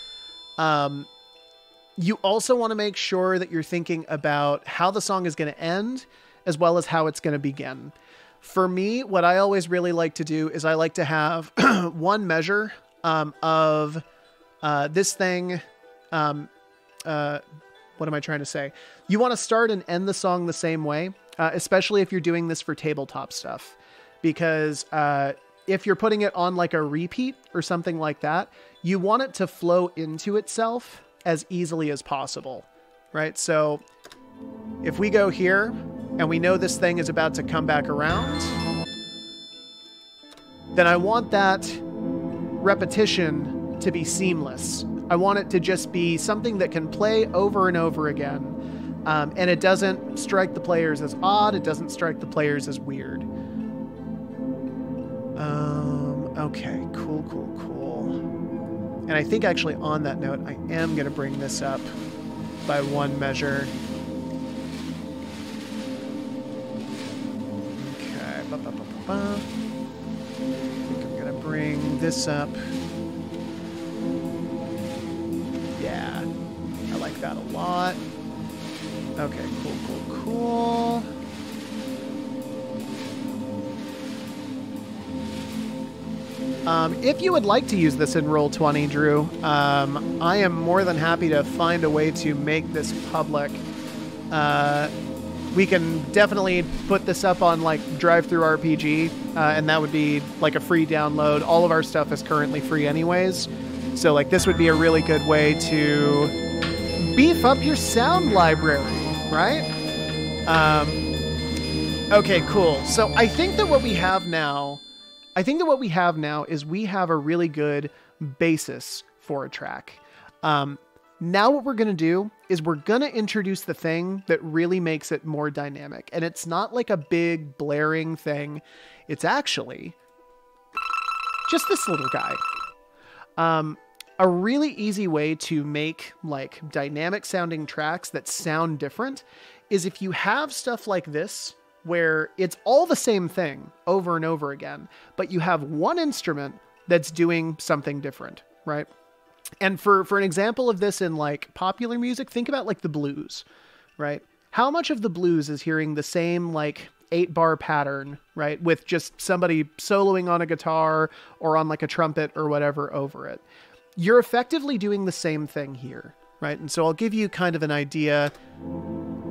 you also want to make sure that you're thinking about how the song is going to end as well as how it's going to begin. For me, what I always really like to do is I like to have one measure of this thing. What am I trying to say? You want to start and end the song the same way, especially if you're doing this for tabletop stuff. Because if you're putting it on like a repeat or something like that, you want it to flow into itself as easily as possible, right? So if we go here and we know this thing is about to come back around, then I want that repetition to be seamless. I want it to just be something that can play over and over again. And it doesn't strike the players as odd. It doesn't strike the players as weird. Okay, cool. And I think actually on that note, I am going to bring this up by one measure. Okay, I think I'm going to bring this up. Yeah, I like that a lot. Okay, cool. If you would like to use this in Roll20, Drew, I am more than happy to find a way to make this public. We can definitely put this up on like Drive-Thru RPG, and that would be like a free download. All of our stuff is currently free anyways. So like this would be a really good way to beef up your sound library, right? Okay, cool. So I think that what we have now is we have a really good basis for a track. Now what we're going to do is we're going to introduce the thing that really makes it more dynamic. And it's not like a big blaring thing. It's actually just this little guy. A really easy way to make like dynamic sounding tracks that sound different is if you have stuff like this, where it's all the same thing over and over again, but you have one instrument that's doing something different, right? And for an example of this in like popular music, think about like the blues, right? How much of the blues is hearing the same like 8-bar pattern, right? With just somebody soloing on a guitar or on like a trumpet or whatever over it. You're effectively doing the same thing here, right? And so I'll give you kind of an idea.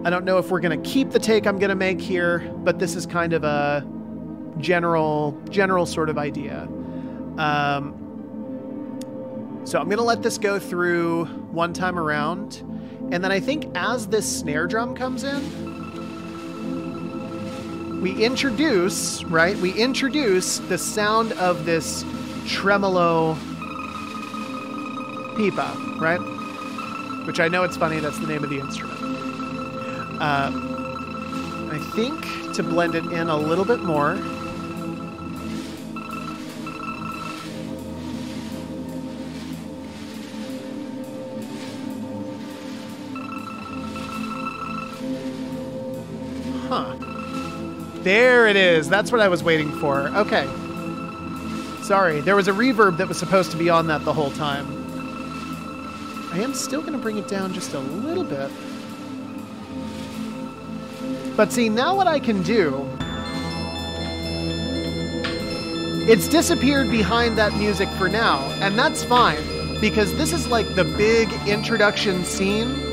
I don't know if we're going to keep the take I'm going to make here, but this is kind of a general sort of idea. So I'm going to let this go through one time around. And then I think as this snare drum comes in, we introduce, right? We introduce the sound of this tremolo pipa, right? Which I know it's funny, that's the name of the instrument. I think to blend it in a little bit more, there it is. That's what I was waiting for. Okay. Sorry, there was a reverb that was supposed to be on that the whole time. I am still going to bring it down just a little bit. But see, now what I can do... It's disappeared behind that music for now, and that's fine, because this is like the big introduction scene.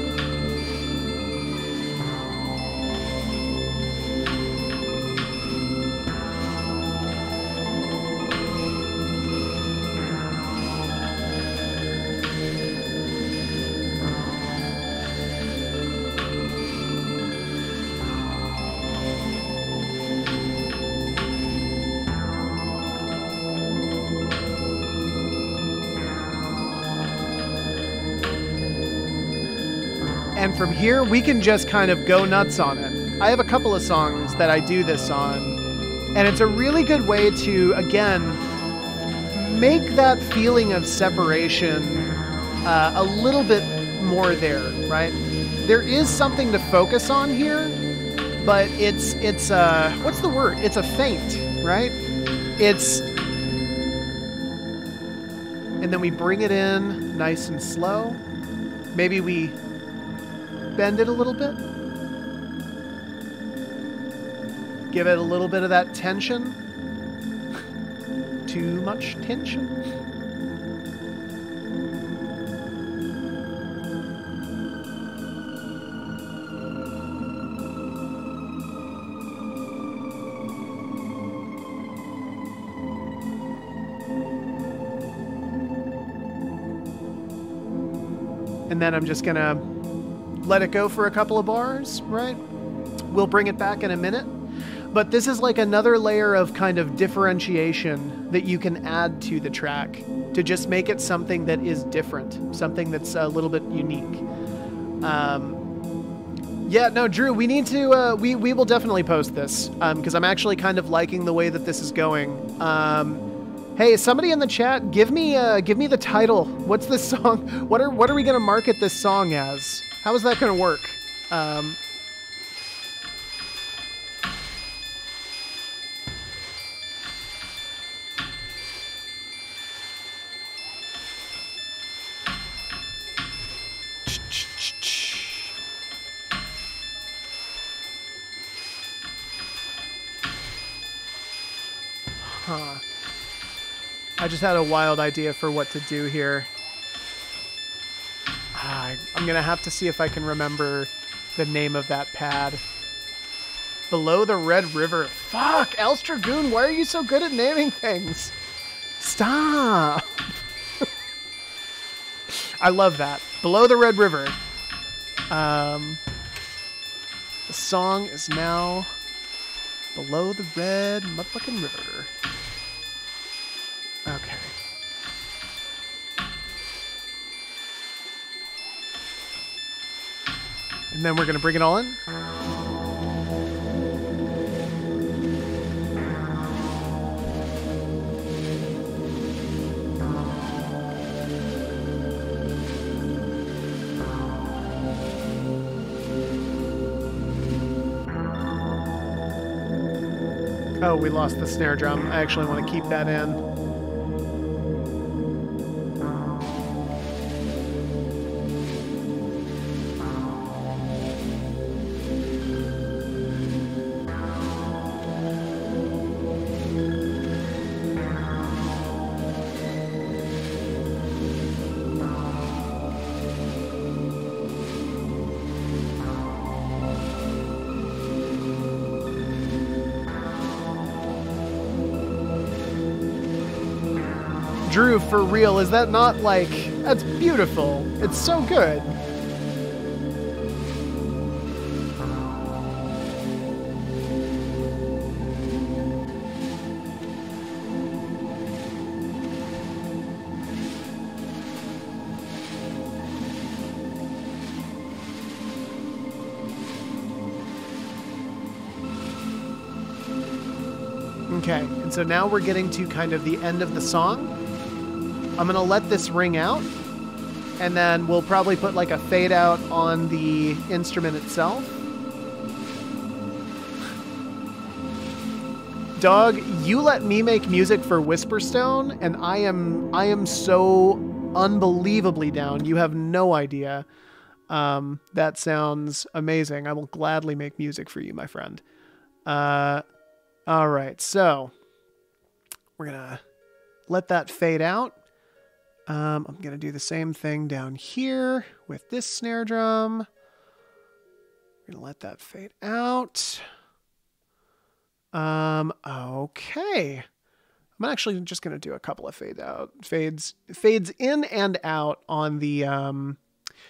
And from here, we can just kind of go nuts on it. I have a couple of songs that I do this on, and it's a really good way to, again, make that feeling of separation a little bit more there, right? There is something to focus on here, but it's what's the word? It's a feint, right? And then we bring it in nice and slow. Maybe we bend it a little bit. Give it a little bit of that tension. Too much tension. And then I'm just gonna let it go for a couple of bars, right? We'll bring it back in a minute. But this is like another layer of kind of differentiation that you can add to the track to just make it something that is different, something that's a little bit unique. Yeah, no, Drew, we need to, we will definitely post this because I'm actually kind of liking the way that this is going. Hey, somebody in the chat, give me the title. What's this song? What are we going to market this song as? How is that going to work? Huh. I just had a wild idea for what to do here. I'm gonna have to see if I can remember the name of that pad. Below the Red River. Fuck, El's Dragoon, why are you so good at naming things? Stop. I love that. Below the Red River. The song is now Below the Red Motherfucking River. Okay. And then we're going to bring it all in. Oh, we lost the snare drum. I actually want to keep that in. Drew, for real, is that not like... That's beautiful. It's so good. Okay, and so now we're getting to kind of the end of the song. I'm going to let this ring out, and then we'll probably put like a fade out on the instrument itself. Dog, you let me make music for Whisperstone, and I am so unbelievably down. You have no idea. That sounds amazing. I will gladly make music for you, my friend. All right, so we're going to let that fade out. I'm going to do the same thing down here with this snare drum. We're going to let that fade out. Okay. I'm actually just going to do a couple of fades in and out on the,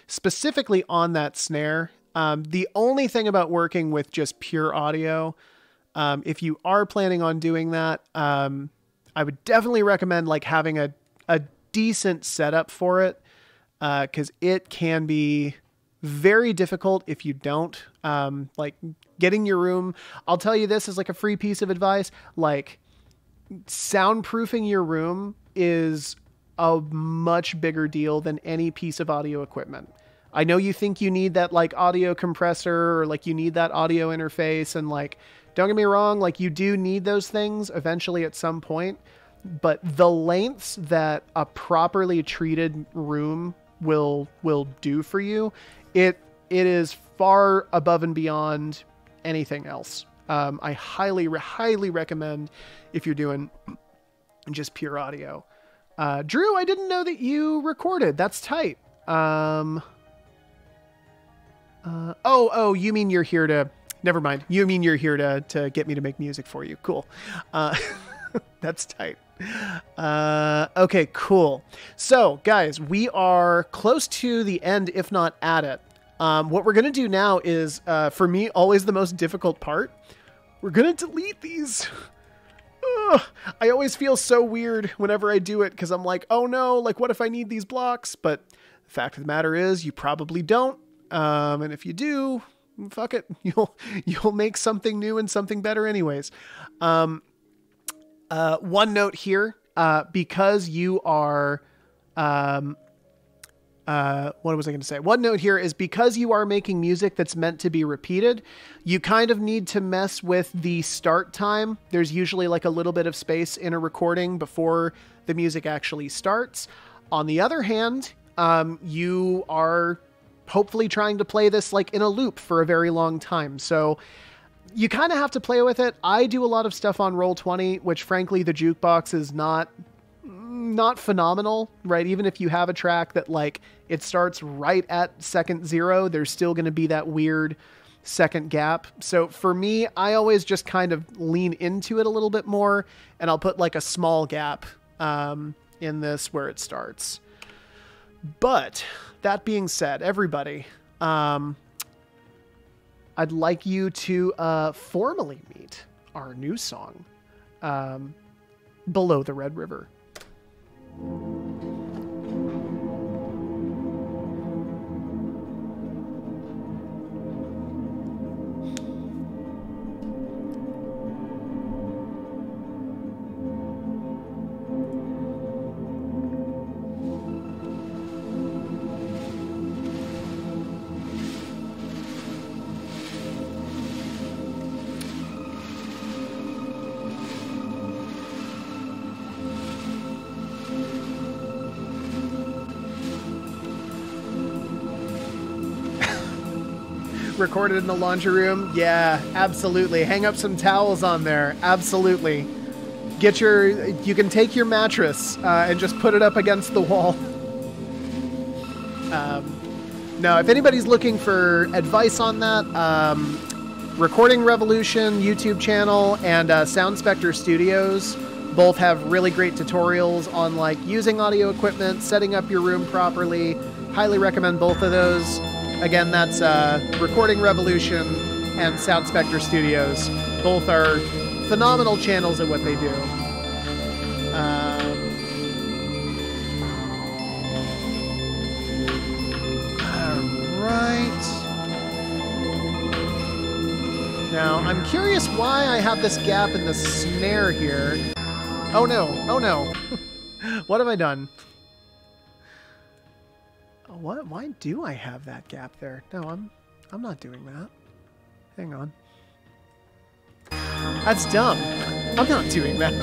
specifically on that snare. The only thing about working with just pure audio, if you are planning on doing that, I would definitely recommend like having a decent setup for it, because it can be very difficult if you don't. Like getting your room, I'll tell you this as like a free piece of advice, like soundproofing your room is a much bigger deal than any piece of audio equipment. I know you think you need that like audio compressor or like you need that audio interface, and like, don't get me wrong, like you do need those things eventually at some point. But the lengths that a properly treated room will do for you, it is far above and beyond anything else. I highly recommend if you're doing just pure audio. Drew, I didn't know that you recorded. That's tight. Oh, you mean you're here to... Never mind. You mean you're here to get me to make music for you. Cool. That's tight. Okay, cool. So guys, we are close to the end, if not at it. What we're going to do now is, for me, always the most difficult part. We're going to delete these. Ugh, I always feel so weird whenever I do it, because I'm like, oh no, like what if I need these blocks? But the fact of the matter is you probably don't. And if you do, fuck it. You'll make something new and something better anyways. One note here, because you are, what was I going to say? One note here is because you are making music that's meant to be repeated, you kind of need to mess with the start time. There's usually like a little bit of space in a recording before the music actually starts. On the other hand, you are hopefully trying to play this like in a loop for a very long time. So you kind of have to play with it. I do a lot of stuff on Roll20, which frankly, the jukebox is not phenomenal, right? Even if you have a track that like it starts right at second 0, there's still going to be that weird second gap. So for me, I always just kind of lean into it a little bit more, and I'll put like a small gap in this where it starts. But that being said, everybody, I'd like you to formally meet our new song, Below the Red River. Recorded in the laundry room? Yeah, absolutely. Hang up some towels on there. Absolutely. You can take your mattress and just put it up against the wall. No, if anybody's looking for advice on that, Recording Revolution YouTube channel and Sound Spectre Studios both have really great tutorials on like using audio equipment, setting up your room properly. Highly recommend both of those. Again, that's Recording Revolution and Sound Spectre Studios. Both are phenomenal channels at what they do. Alright. Now, I'm curious why I have this gap in the snare here. Oh no, oh no. What have I done? What? Why do I have that gap there? No, I'm not doing that. Hang on. That's dumb. I'm not doing that.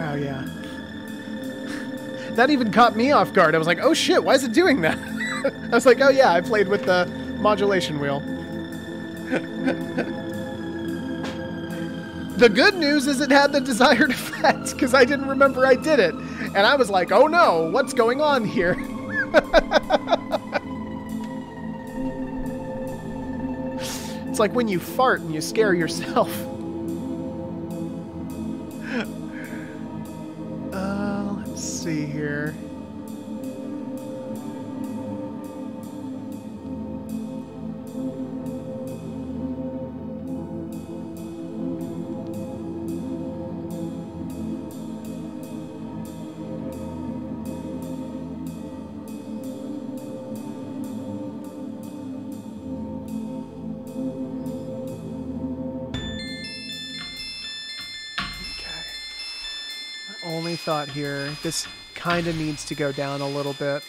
Oh, yeah. That even caught me off guard. I was like, oh shit, why is it doing that? I was like, oh yeah, I played with the modulation wheel. The good news is it had the desired effect, because I didn't remember I did it. And I was like, oh no, what's going on here? It's like when you fart and you scare yourself. Let's see here. Only thought here, this kind of needs to go down a little bit.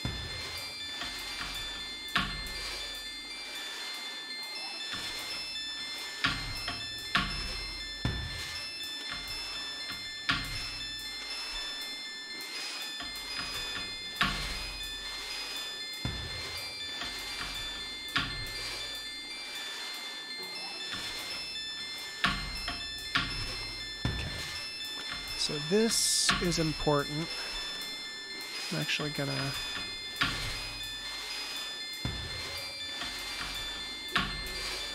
So this is important. I'm actually gonna...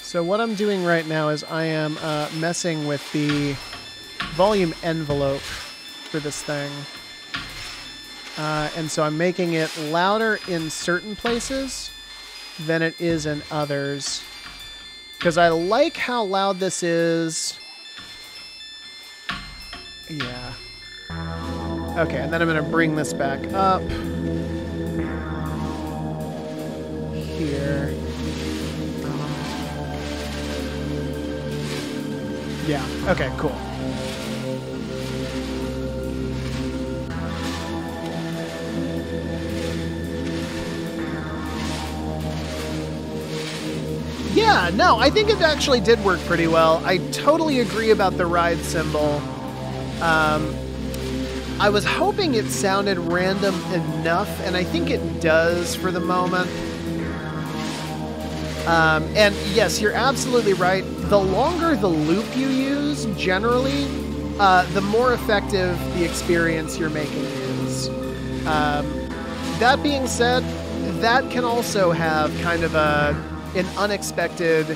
So what I'm doing right now is I am messing with the volume envelope for this thing. And so I'm making it louder in certain places than it is in others. Because I like how loud this is. Yeah. Okay, and then I'm going to bring this back up. Here. Yeah, okay, cool. Yeah, no, I think it actually did work pretty well. I totally agree about the ride cymbal. I was hoping it sounded random enough, and I think it does for the moment. And yes, you're absolutely right. The longer the loop you use, generally, the more effective the experience you're making is. That being said, that can also have kind of an unexpected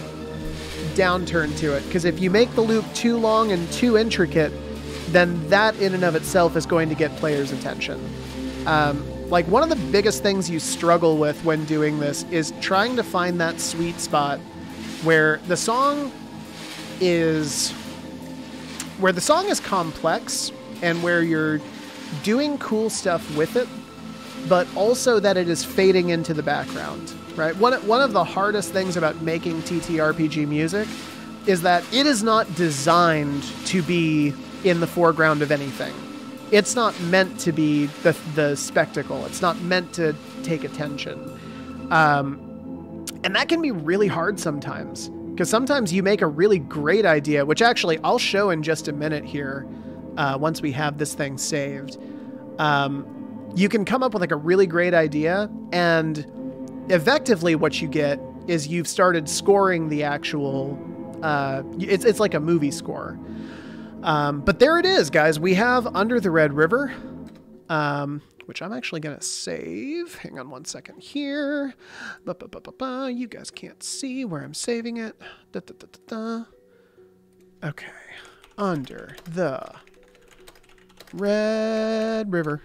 downturn to it, because if you make the loop too long and too intricate, then that in and of itself is going to get players' attention. Like, one of the biggest things you struggle with when doing this is trying to find that sweet spot where the song is complex and where you're doing cool stuff with it, but also that it is fading into the background, right? One of the hardest things about making TTRPG music is that it is not designed to be in the foreground of anything. It's not meant to be the spectacle. It's not meant to take attention. And that can be really hard sometimes, because sometimes you make a really great idea, which actually I'll show in just a minute here, once we have this thing saved. You can come up with like a really great idea, and effectively what you get is you've started scoring the actual, it's like a movie score. But there it is, guys. We have Under the Red River, which I'm actually going to save. Hang on one second here. You guys can't see where I'm saving it. Okay. Under the Red River.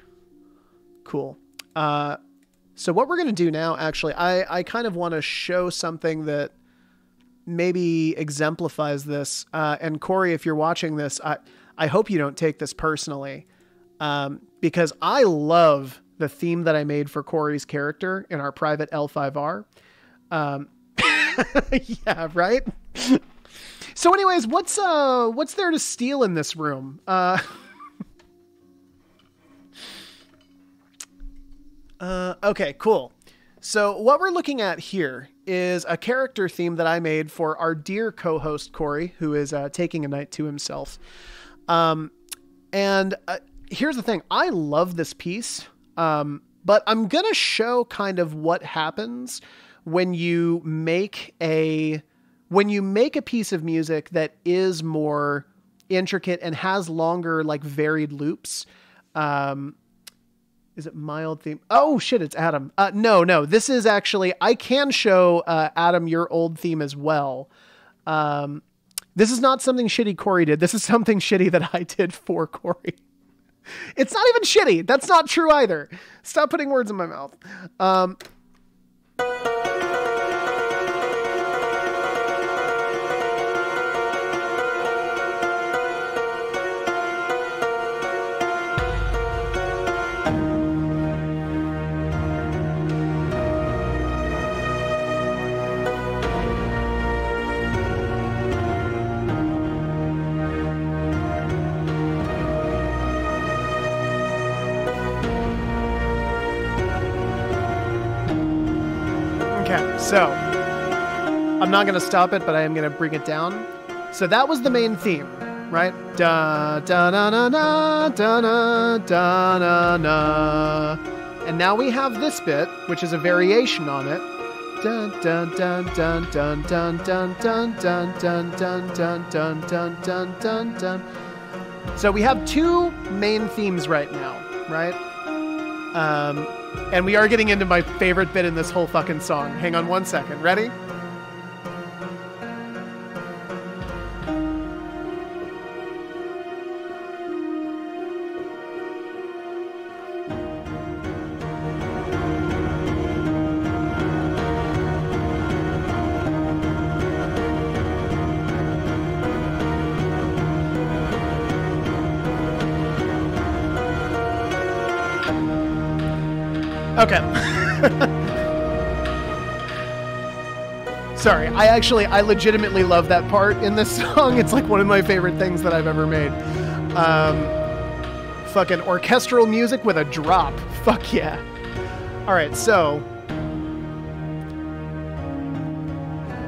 Cool. So what we're going to do now, actually, I kind of want to show something that maybe exemplifies this. And Corey, if you're watching this, I hope you don't take this personally, because I love the theme that I made for Corey's character in our private L5R. Yeah, right? So anyways, what's there to steal in this room? Okay, cool. So what we're looking at here is a character theme that I made for our dear co-host Corey, who is taking a night to himself. And here's the thing. I love this piece, but I'm going to show kind of what happens when you make a piece of music that is more intricate and has longer, like, varied loops. Is it mild theme? Oh shit, it's Adam. No, this is actually, I can show, Adam, your old theme as well. This is not something shitty Corey did. This is something shitty that I did for Corey. It's not even shitty. That's not true either. Stop putting words in my mouth. So, I'm not going to stop it, but I am going to bring it down. So that was the main theme, right? Da da da da da da da da da. And now we have this bit, which is a variation on it. Dun dun dun dun dun dun dun dun dun dun dun dun dun dun dun dun dun. So we have two main themes right now, right? And we are getting into my favorite bit in this whole fucking song. Hang on one second. Ready? Okay. Sorry, I legitimately love that part in this song. It's like one of my favorite things that I've ever made. Fucking orchestral music with a drop. Fuck yeah. Alright, so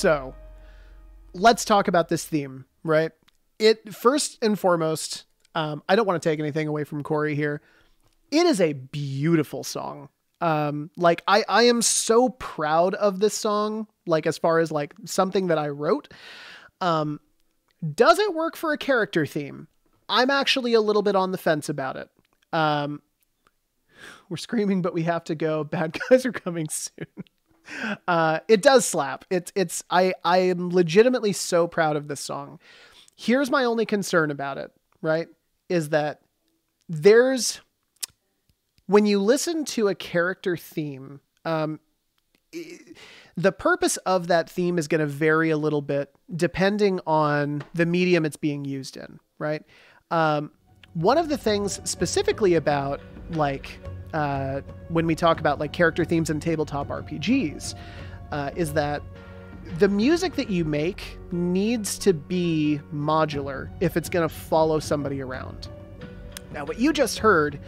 So let's talk about this theme, right? It first and foremost, I don't want to take anything away from Corey here. It is a beautiful song. Like I am so proud of this song, like as far as like something that I wrote. Does it work for a character theme? I'm actually a little bit on the fence about it. We're screaming, but we have to go. Bad guys are coming soon. It does slap. I am legitimately so proud of this song. Here's my only concern about it, right? Is that when you listen to a character theme, the purpose of that theme is going to vary a little bit depending on the medium it's being used in, right? One of the things specifically about like, when we talk about like character themes in tabletop RPGs, is that the music that you make needs to be modular if it's going to follow somebody around. Now, what you just heard,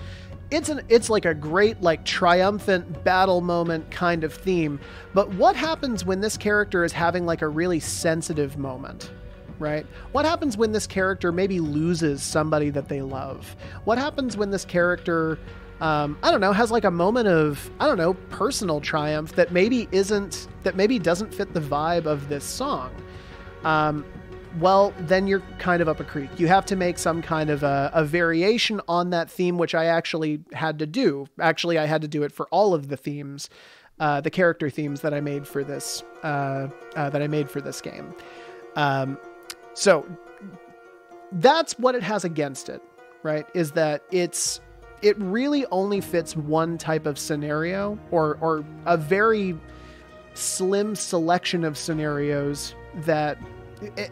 it's like a great, like triumphant battle moment kind of theme. But what happens when this character is having like a really sensitive moment? Right? What happens when this character maybe loses somebody that they love? What happens when this character, I don't know, has like a moment of, I don't know, personal triumph that maybe doesn't fit the vibe of this song? Well, then you're kind of up a creek. You have to make some kind of a variation on that theme, which I actually had to do. Actually, I had to do it for all of the themes, the character themes that I made for this, game. So that's what it has against it, right? Is that it really only fits one type of scenario or a very slim selection of scenarios that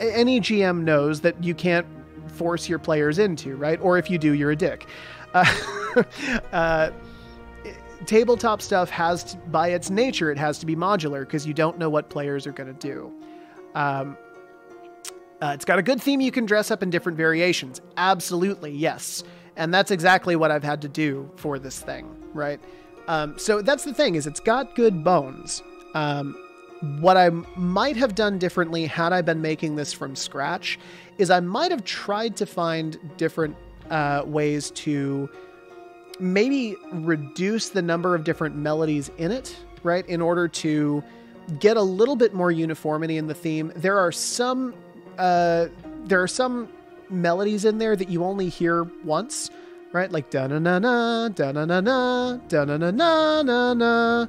any GM knows that you can't force your players into, right? Or if you do, you're a dick. Tabletop stuff by its nature, it has to be modular because you don't know what players are going to do. It's got a good theme you can dress up in different variations. Absolutely, yes. And that's exactly what I've had to do for this thing, right? So that's the thing, is it's got good bones. What I might have done differently had I been making this from scratch is I might have tried to find different ways to maybe reduce the number of different melodies in it, right? In order to get a little bit more uniformity in the theme. There are some melodies in there that you only hear once, right? Like da-na-na-na, da-na-na-na, da-na-na-na-na-na.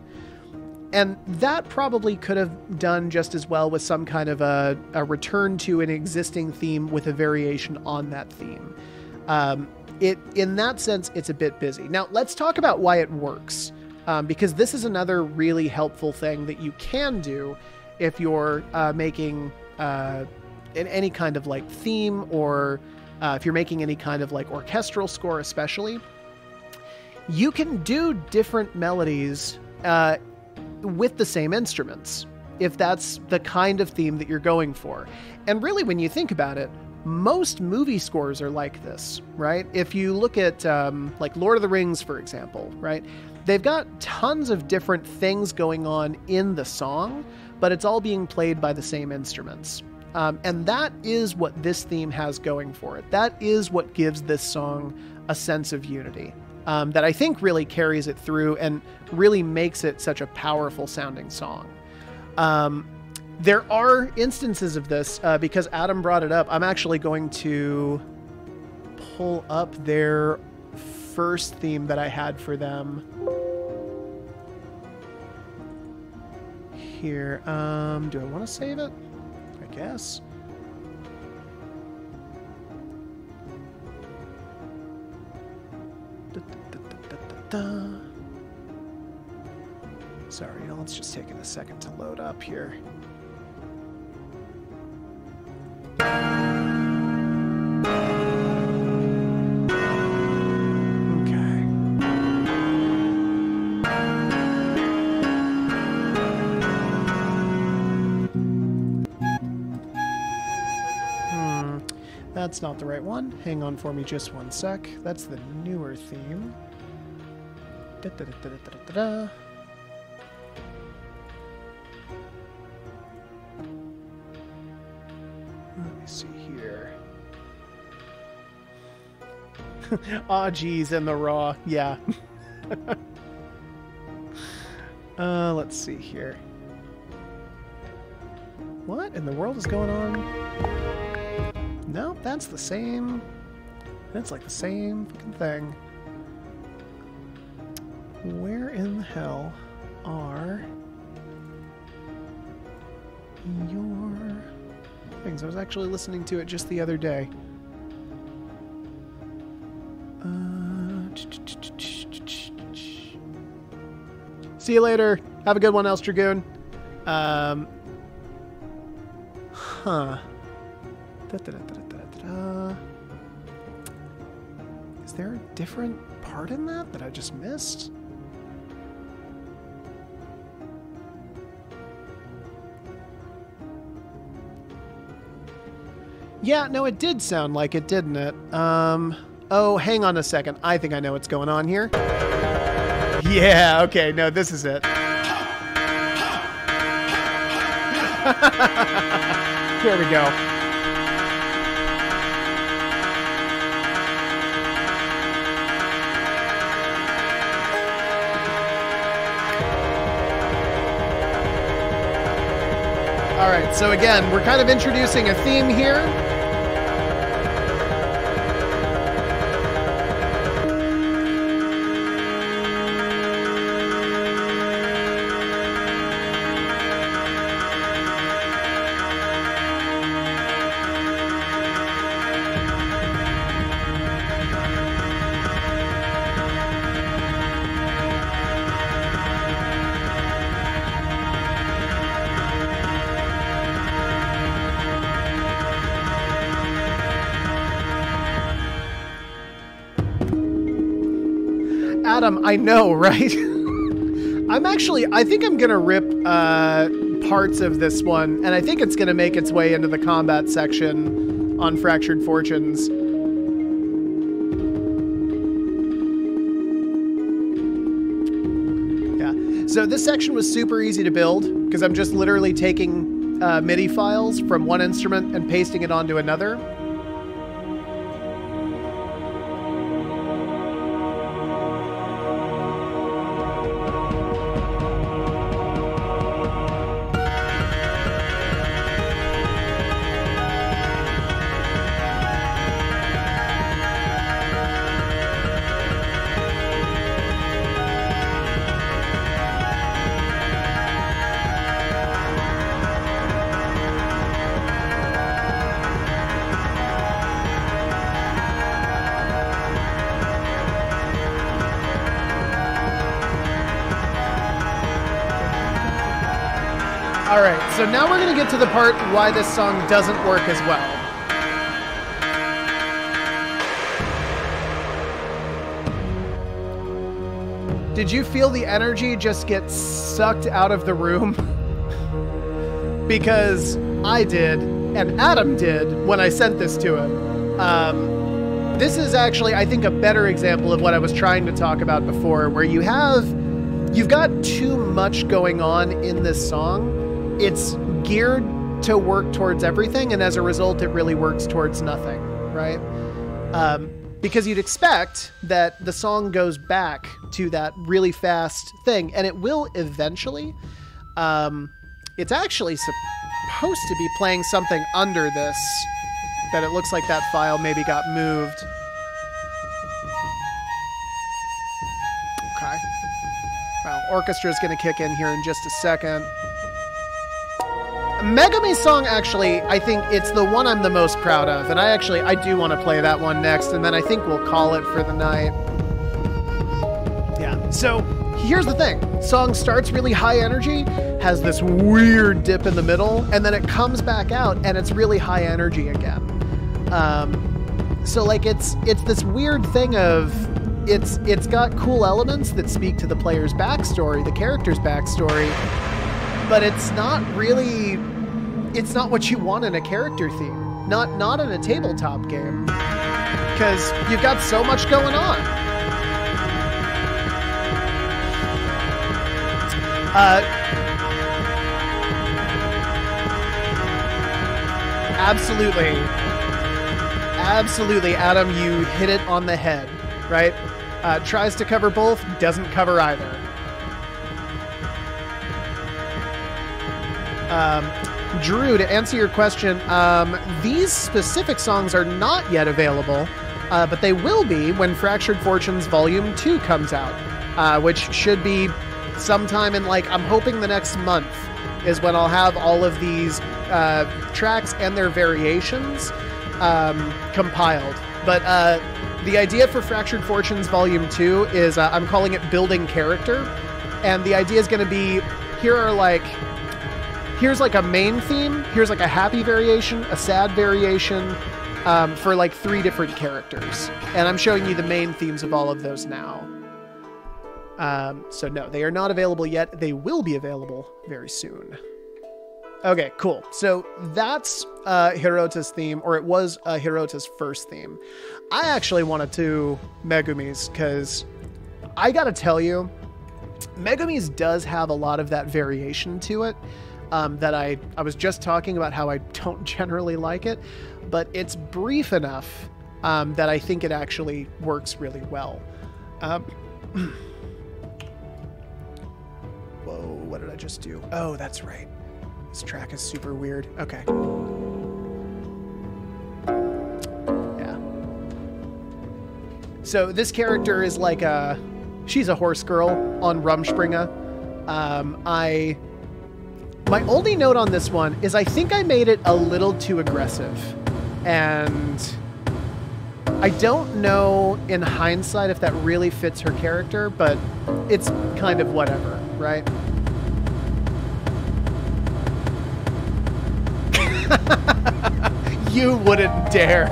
And that probably could have done just as well with some kind of a return to an existing theme with a variation on that theme. In that sense, it's a bit busy. Now, let's talk about why it works, because this is another really helpful thing that you can do if you're making any kind of like theme, or if you're making any kind of like orchestral score especially. You can do different melodies with the same instruments, if that's the kind of theme that you're going for. And really, when you think about it, most movie scores are like this, right? If you look at like Lord of the Rings, for example, right? They've got tons of different things going on in the song, but it's all being played by the same instruments. And that is what this theme has going for it. That is what gives this song a sense of unity. That I think really carries it through and really makes it such a powerful sounding song. There are instances of this, because Adam brought it up. I'm actually going to pull up their first theme that I had for them here. Do I want to save it? I guess. Sorry, it's just taking a second to load up here. That's not the right one. Hang on for me just one sec. That's the newer theme. see here. Aw, geez, and the raw. Yeah. Let's see here. What in the world is going on? Nope, that's the same. That's like the same fucking thing. Where in the hell are your things? I was actually listening to it just the other day. See you later. Have a good one, Else Dragoon. Huh. Is there a different part in that I just missed? Yeah, no, it did sound like it, didn't it? Oh, hang on a second. I think I know what's going on here. Yeah, okay, no, this is it. Here we go. All right, so again, we're kind of introducing a theme here. Adam, I know, right? I think I'm gonna rip parts of this one, and I think it's gonna make its way into the combat section on Fractured Fortunes. Yeah, so this section was super easy to build, because I'm just literally taking MIDI files from one instrument and pasting it onto another. Alright, so now we're going to get to the part why this song doesn't work as well. Did you feel the energy just get sucked out of the room? Because I did, and Adam did when I sent this to him. This is actually, I think, a better example of what I was trying to talk about before, where you've got too much going on in this song. It's geared to work towards everything, and as a result, it really works towards nothing, right? Because you'd expect that the song goes back to that really fast thing, and it will eventually. It's actually supposed to be playing something under this, that it looks like that file maybe got moved. Okay. Well, orchestra's going to kick in here in just a second. Megumi's song, actually, I think it's the one I'm the most proud of, and I do want to play that one next, and then I think we'll call it for the night. Yeah, so here's the thing. Song starts really high energy, has this weird dip in the middle, and then it comes back out, and it's really high energy again. So, like, it's this weird thing of, it's got cool elements that speak to the player's backstory, the character's backstory, but it's not really, it's not what you want in a character theme. Not in a tabletop game. Because you've got so much going on. Absolutely. Absolutely, Adam, you hit it on the head, right? Tries to cover both, doesn't cover either. Drew, to answer your question, these specific songs are not yet available, but they will be when Fractured Fortunes Volume 2 comes out, which should be sometime in, like, I'm hoping the next month is when I'll have all of these tracks and their variations compiled. But the idea for Fractured Fortunes Volume 2 is I'm calling it Building Character, and the idea is going to be, here's like a main theme, here's like a happy variation, a sad variation, for like 3 different characters. And I'm showing you the main themes of all of those now. So no, they are not available yet. They will be available very soon. Okay, cool. So that's Hirota's theme, or it was Hirota's first theme. I actually wanted to Megumi's, because I gotta tell you, Megumi's does have a lot of that variation to it. That I was just talking about how I don't generally like it, but it's brief enough that I think it actually works really well. Whoa, what did I just do? Oh, that's right. This track is super weird. Okay. Yeah. So this character is like she's a horse girl on Rumspringa. My only note on this one is I think I made it a little too aggressive. And I don't know in hindsight if that really fits her character, but it's kind of whatever, right? You wouldn't dare.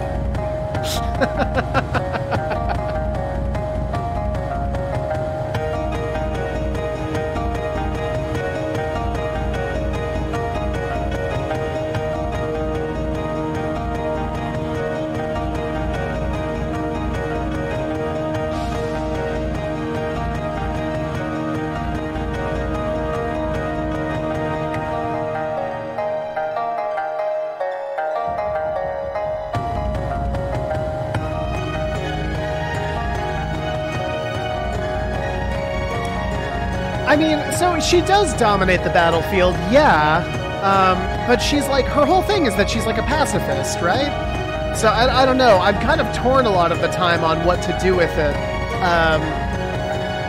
I mean, so she does dominate the battlefield, yeah, but she's like, her whole thing is that she's like a pacifist, right? So I don't know, I'm kind of torn a lot of the time on what to do with it,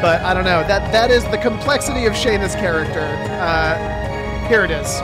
but I don't know, that is the complexity of Shayna's character. Here it is.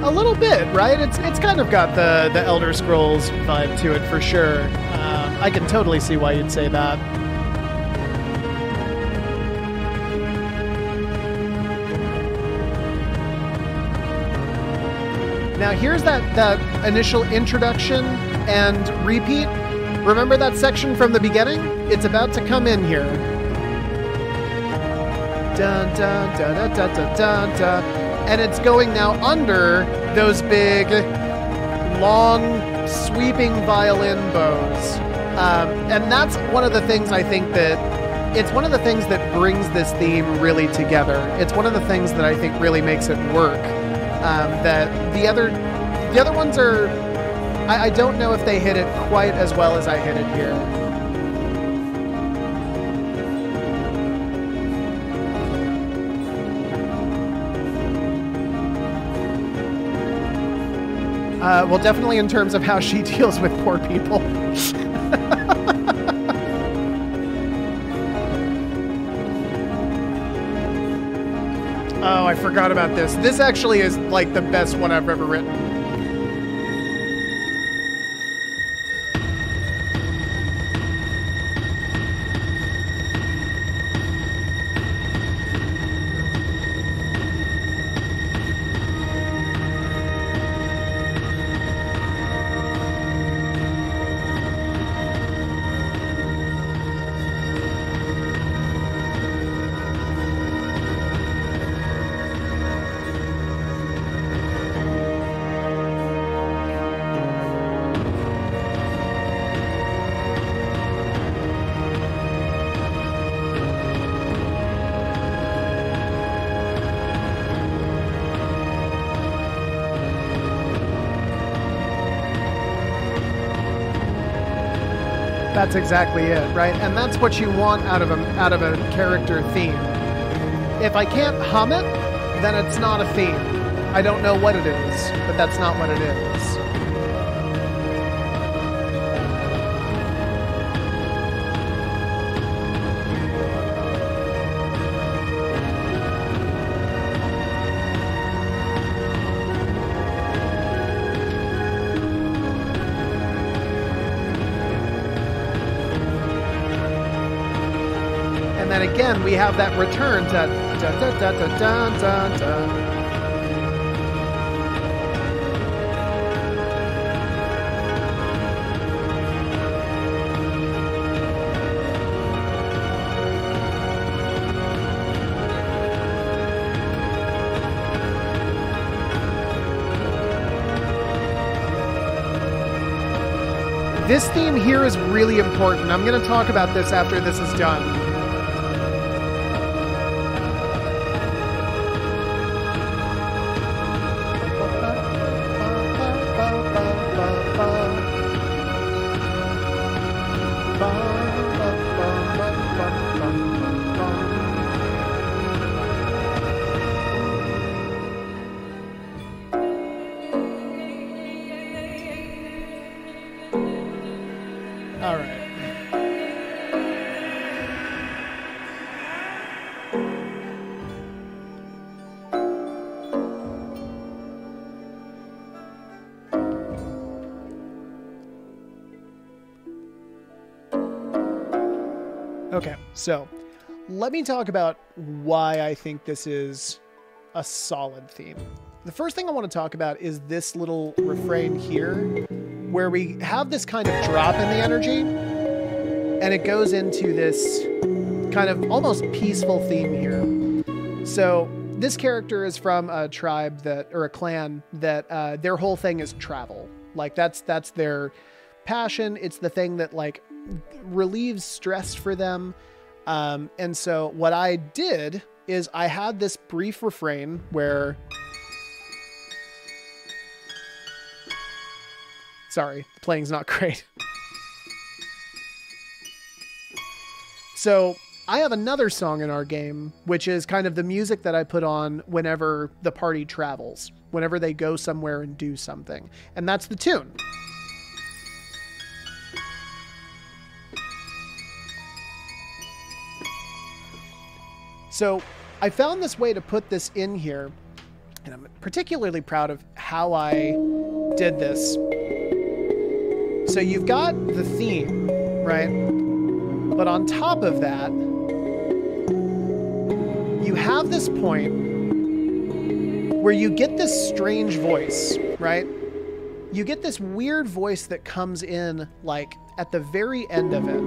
A little bit, right? It's kind of got the Elder Scrolls vibe to it for sure. I can totally see why you'd say that. Now here's that initial introduction and repeat. Remember that section from the beginning? It's about to come in here. Dun dun dun dun dun dun dun dun. And it's going now under those big, long, sweeping violin bows. And that's one of the things I think it's one of the things that brings this theme really together. It's one of the things that I think really makes it work. That the other ones are, I don't know if they hit it quite as well as I hit it here. Well, definitely in terms of how she deals with poor people. I forgot about this. This actually is like the best one I've ever written. That's exactly it, right? And that's what you want out of a character theme. If I can't hum it, then it's not a theme. I don't know what it is, but that's not what it is. And then again, we have that return to da da da da da da da. This theme here is really important. I'm going to talk about this after this is done. All right. Okay, so let me talk about why I think this is a solid theme. The first thing I want to talk about is this little refrain here, where we have this kind of drop in the energy, and it goes into this kind of almost peaceful theme here. So this character is from a tribe or a clan that their whole thing is travel. Like that's their passion. It's the thing that like relieves stress for them. And so what I did is I had this brief refrain where, sorry, the playing's not great. So I have another song in our game, which is kind of the music that I put on whenever the party travels, whenever they go somewhere and do something. And that's the tune. So I found this way to put this in here, and I'm particularly proud of how I did this. So you've got the theme, right? But on top of that, you have this point where you get this strange voice, right? You get this weird voice that comes in like at the very end of it.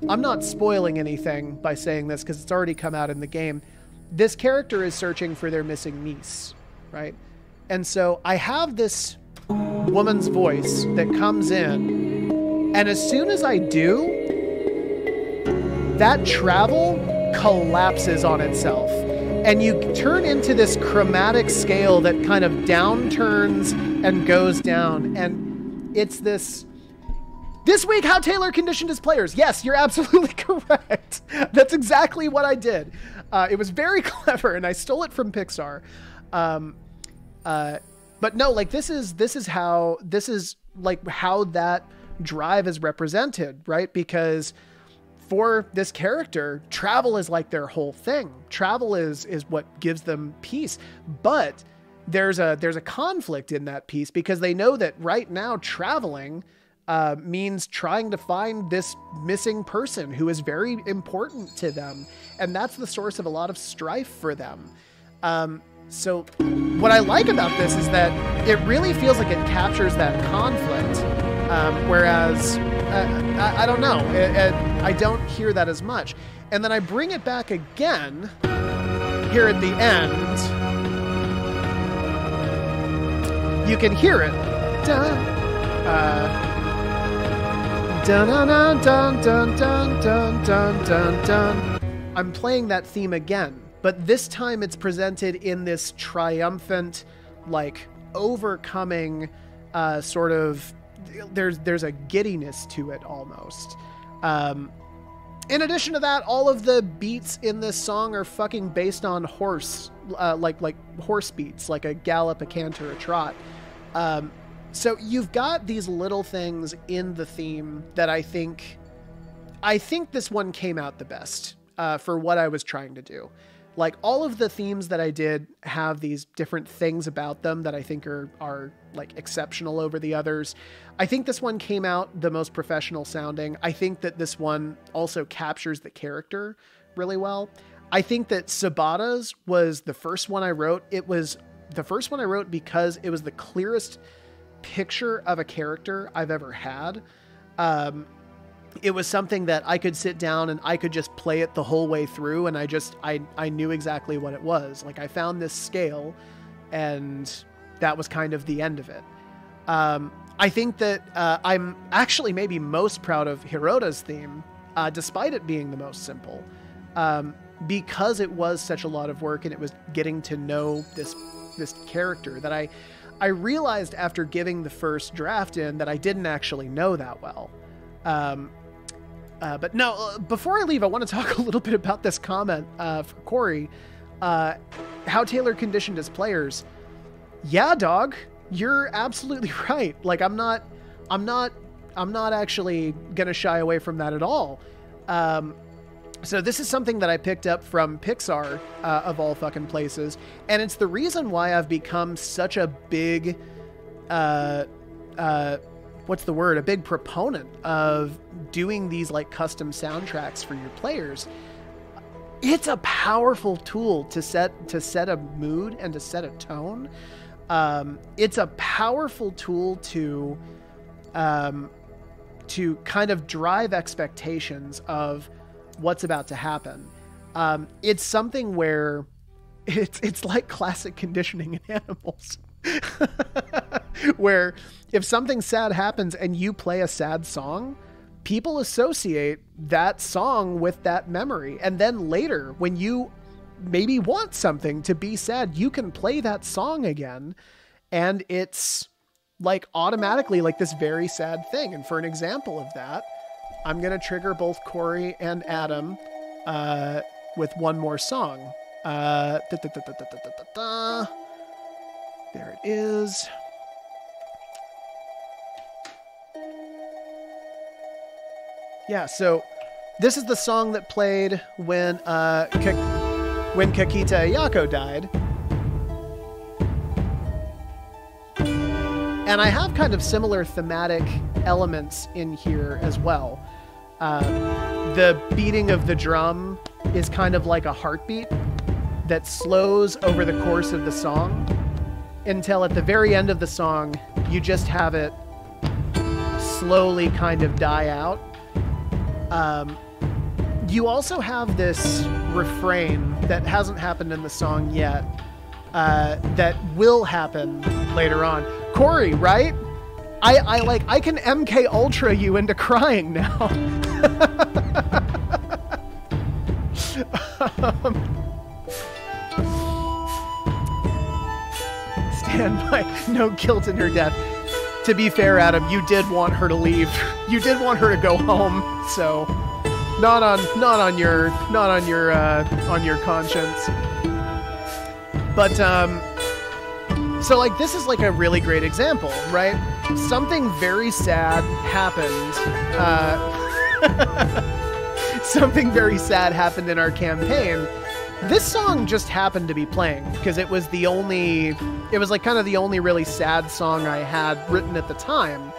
I'm not spoiling anything by saying this because it's already come out in the game. This character is searching for their missing niece, right? And so I have this woman's voice that comes in, and as soon as I do, that travel collapses on itself. And you turn into this chromatic scale that kind of downturns and goes down. And it's this week, how Taylor conditioned his players. Yes, you're absolutely correct. That's exactly what I did. It was very clever, and I stole it from Pixar. But no, like this is how that drive is represented, right? Because for this character, travel is like their whole thing. Travel is what gives them peace. But there's a conflict in that piece because they know that right now traveling means trying to find this missing person who is very important to them. And that's the source of a lot of strife for them. So what I like about this is that it really feels like it captures that conflict. Whereas, I don't know, I don't hear that as much. And then I bring it back again here at the end. You can hear it. Dun, dun, dun, dun, dun, dun, dun, dun, dun, dun. I'm playing that theme again, but this time it's presented in this triumphant, like, overcoming sort of... There's a giddiness to it almost. In addition to that, all of the beats in this song are fucking based on horse, like horse beats, like a gallop, a canter, a trot. So you've got these little things in the theme that I think this one came out the best for what I was trying to do. Like, all of the themes that I did have these different things about them that I think are like exceptional over the others. I think this one came out the most professional sounding. I think that this one also captures the character really well. I think that Sabata's was the first one I wrote. It was the first one I wrote because it was the clearest picture of a character I've ever had. It was something that I could sit down and I could just play it the whole way through. And I knew exactly what it was. Like, I found this scale and that was kind of the end of it. I think that I'm actually maybe most proud of Hirota's theme, despite it being the most simple, because it was such a lot of work and it was getting to know this character that I realized after giving the first draft in that I didn't actually know that well. But no, before I leave, I want to talk a little bit about this comment for Corey. How Taylor conditioned his players. Yeah, dog, you're absolutely right. Like, I'm not actually going to shy away from that at all. So this is something that I picked up from Pixar, of all fucking places. And it's the reason why I've become such a big, what's the word? A big proponent of doing these like custom soundtracks for your players. It's a powerful tool to set a mood and to set a tone. It's a powerful tool to kind of drive expectations of what's about to happen. It's something where it's like classic conditioning in animals. Where if something sad happens and you play a sad song, people associate that song with that memory. And then later, when you maybe want something to be sad, you can play that song again. And it's like automatically like this very sad thing. And for an example of that, I'm going to trigger both Corey and Adam with one more song. There it is. Yeah, so this is the song that played when Kakita Ayako died. And I have kind of similar thematic elements in here as well. The beating of the drum is kind of like a heartbeat that slows over the course of the song until at the very end of the song, you just have it slowly kind of die out. You also have this refrain that hasn't happened in the song yet, that will happen later on. Corey, right? I can MK Ultra you into crying now. Stand by no guilt in her death. To be fair, Adam, you did want her to leave. You did want her to go home, so not on your conscience. But so like this is like a really great example, right? Something very sad happened. something very sad happened in our campaign, this song just happened to be playing because it was like kind of the only really sad song I had written at the time.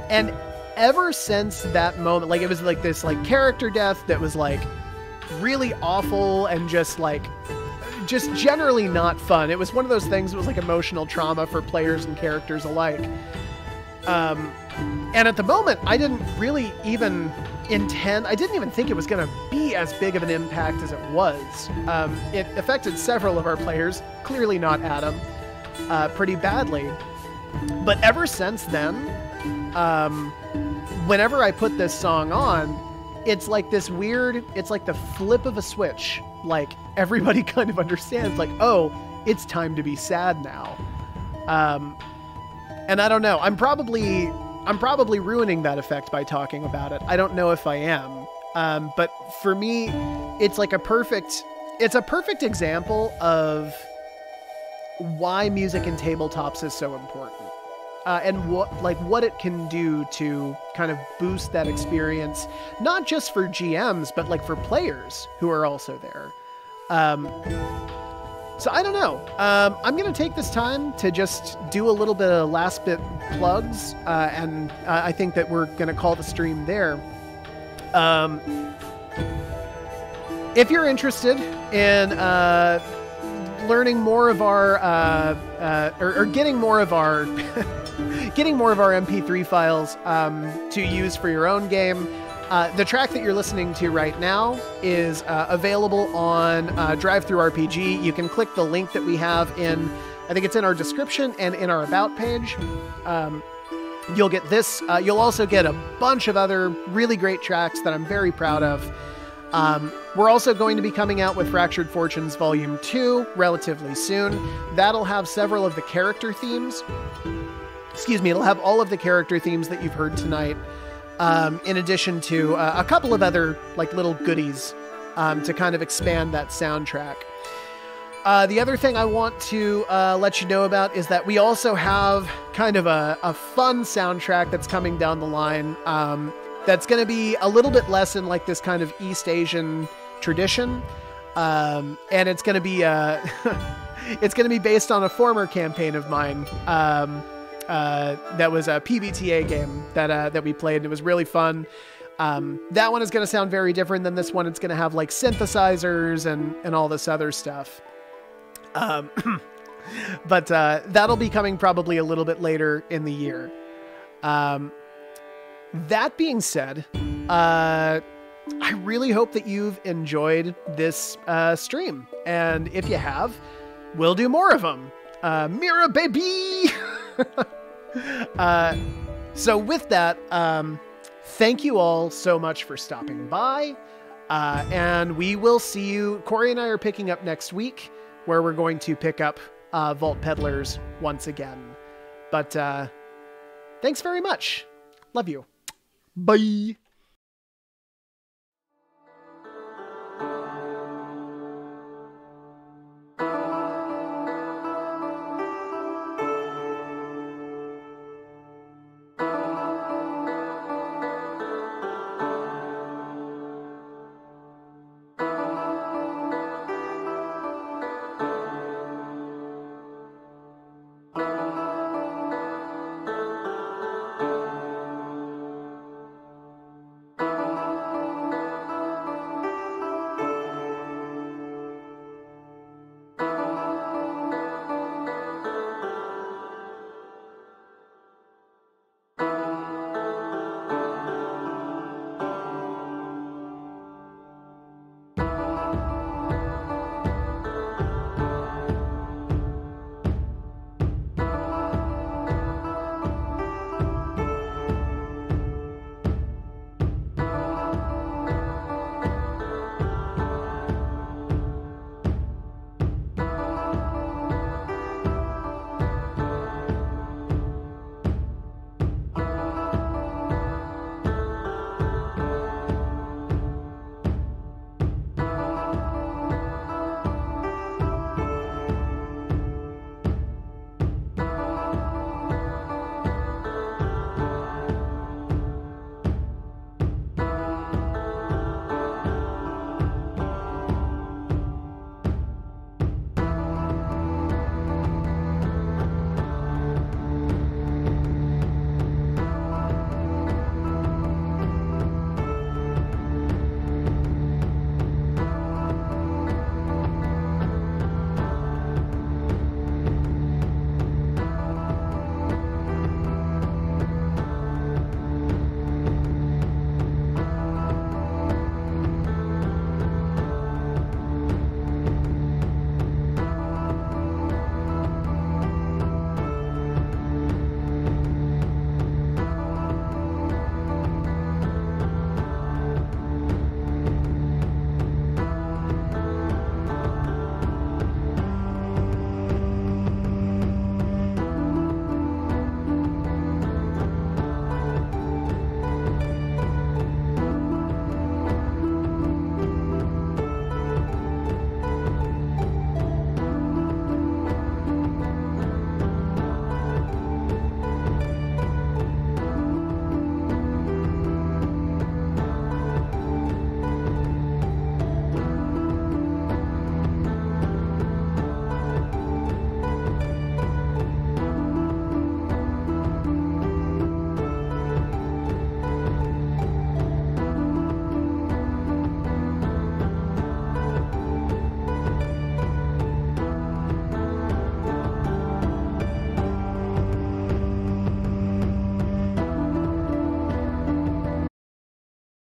And ever since that moment, like it was like this like character death that was like really awful and just generally not fun. It was one of those things that was like emotional trauma for players and characters alike. And at the moment, I didn't really even I didn't even think it was going to be as big of an impact as it was. It affected several of our players, clearly not Adam, pretty badly. But ever since then, whenever I put this song on, it's like this weird, it's like the flip of a switch. Like everybody kind of understands like, oh, it's time to be sad now. And I don't know, I'm probably ruining that effect by talking about it. I don't know if I am. But for me, it's a perfect example of why music in tabletops is so important. And what it can do to kind of boost that experience, not just for GMs, but like for players who are also there. So I don't know. I'm going to take this time to just do a little bit of last bit plugs, and I think that we're going to call the stream there. If you're interested in learning more of our, or getting more of our, getting more of our MP3 files to use for your own game, the track that you're listening to right now is available on DriveThruRPG. You can click the link that we have I think it's in our description and in our About page. You'll get this. You'll also get a bunch of other really great tracks that I'm very proud of. We're also going to be coming out with Fractured Fortunes Volume 2 relatively soon. That'll have several of the character themes. Excuse me, it'll have all of the character themes that you've heard tonight. In addition to a couple of other like little goodies to kind of expand that soundtrack. The other thing I want to let you know about is that we also have kind of a fun soundtrack that's coming down the line that's going to be a little bit less in like this kind of East Asian tradition. And it's going to be it's going to be based on a former campaign of mine. That was a PBTA game that we played, and it was really fun. That one is going to sound very different than this one. It's going to have like synthesizers and all this other stuff. But that'll be coming probably a little bit later in the year. That being said, I really hope that you've enjoyed this stream. And if you have, we'll do more of them. Mira, baby! So with that, thank you all so much for stopping by. And we will see you. Corey and I are picking up next week, where we're going to pick up Vault Peddlers once again. But thanks very much. Love you. Bye.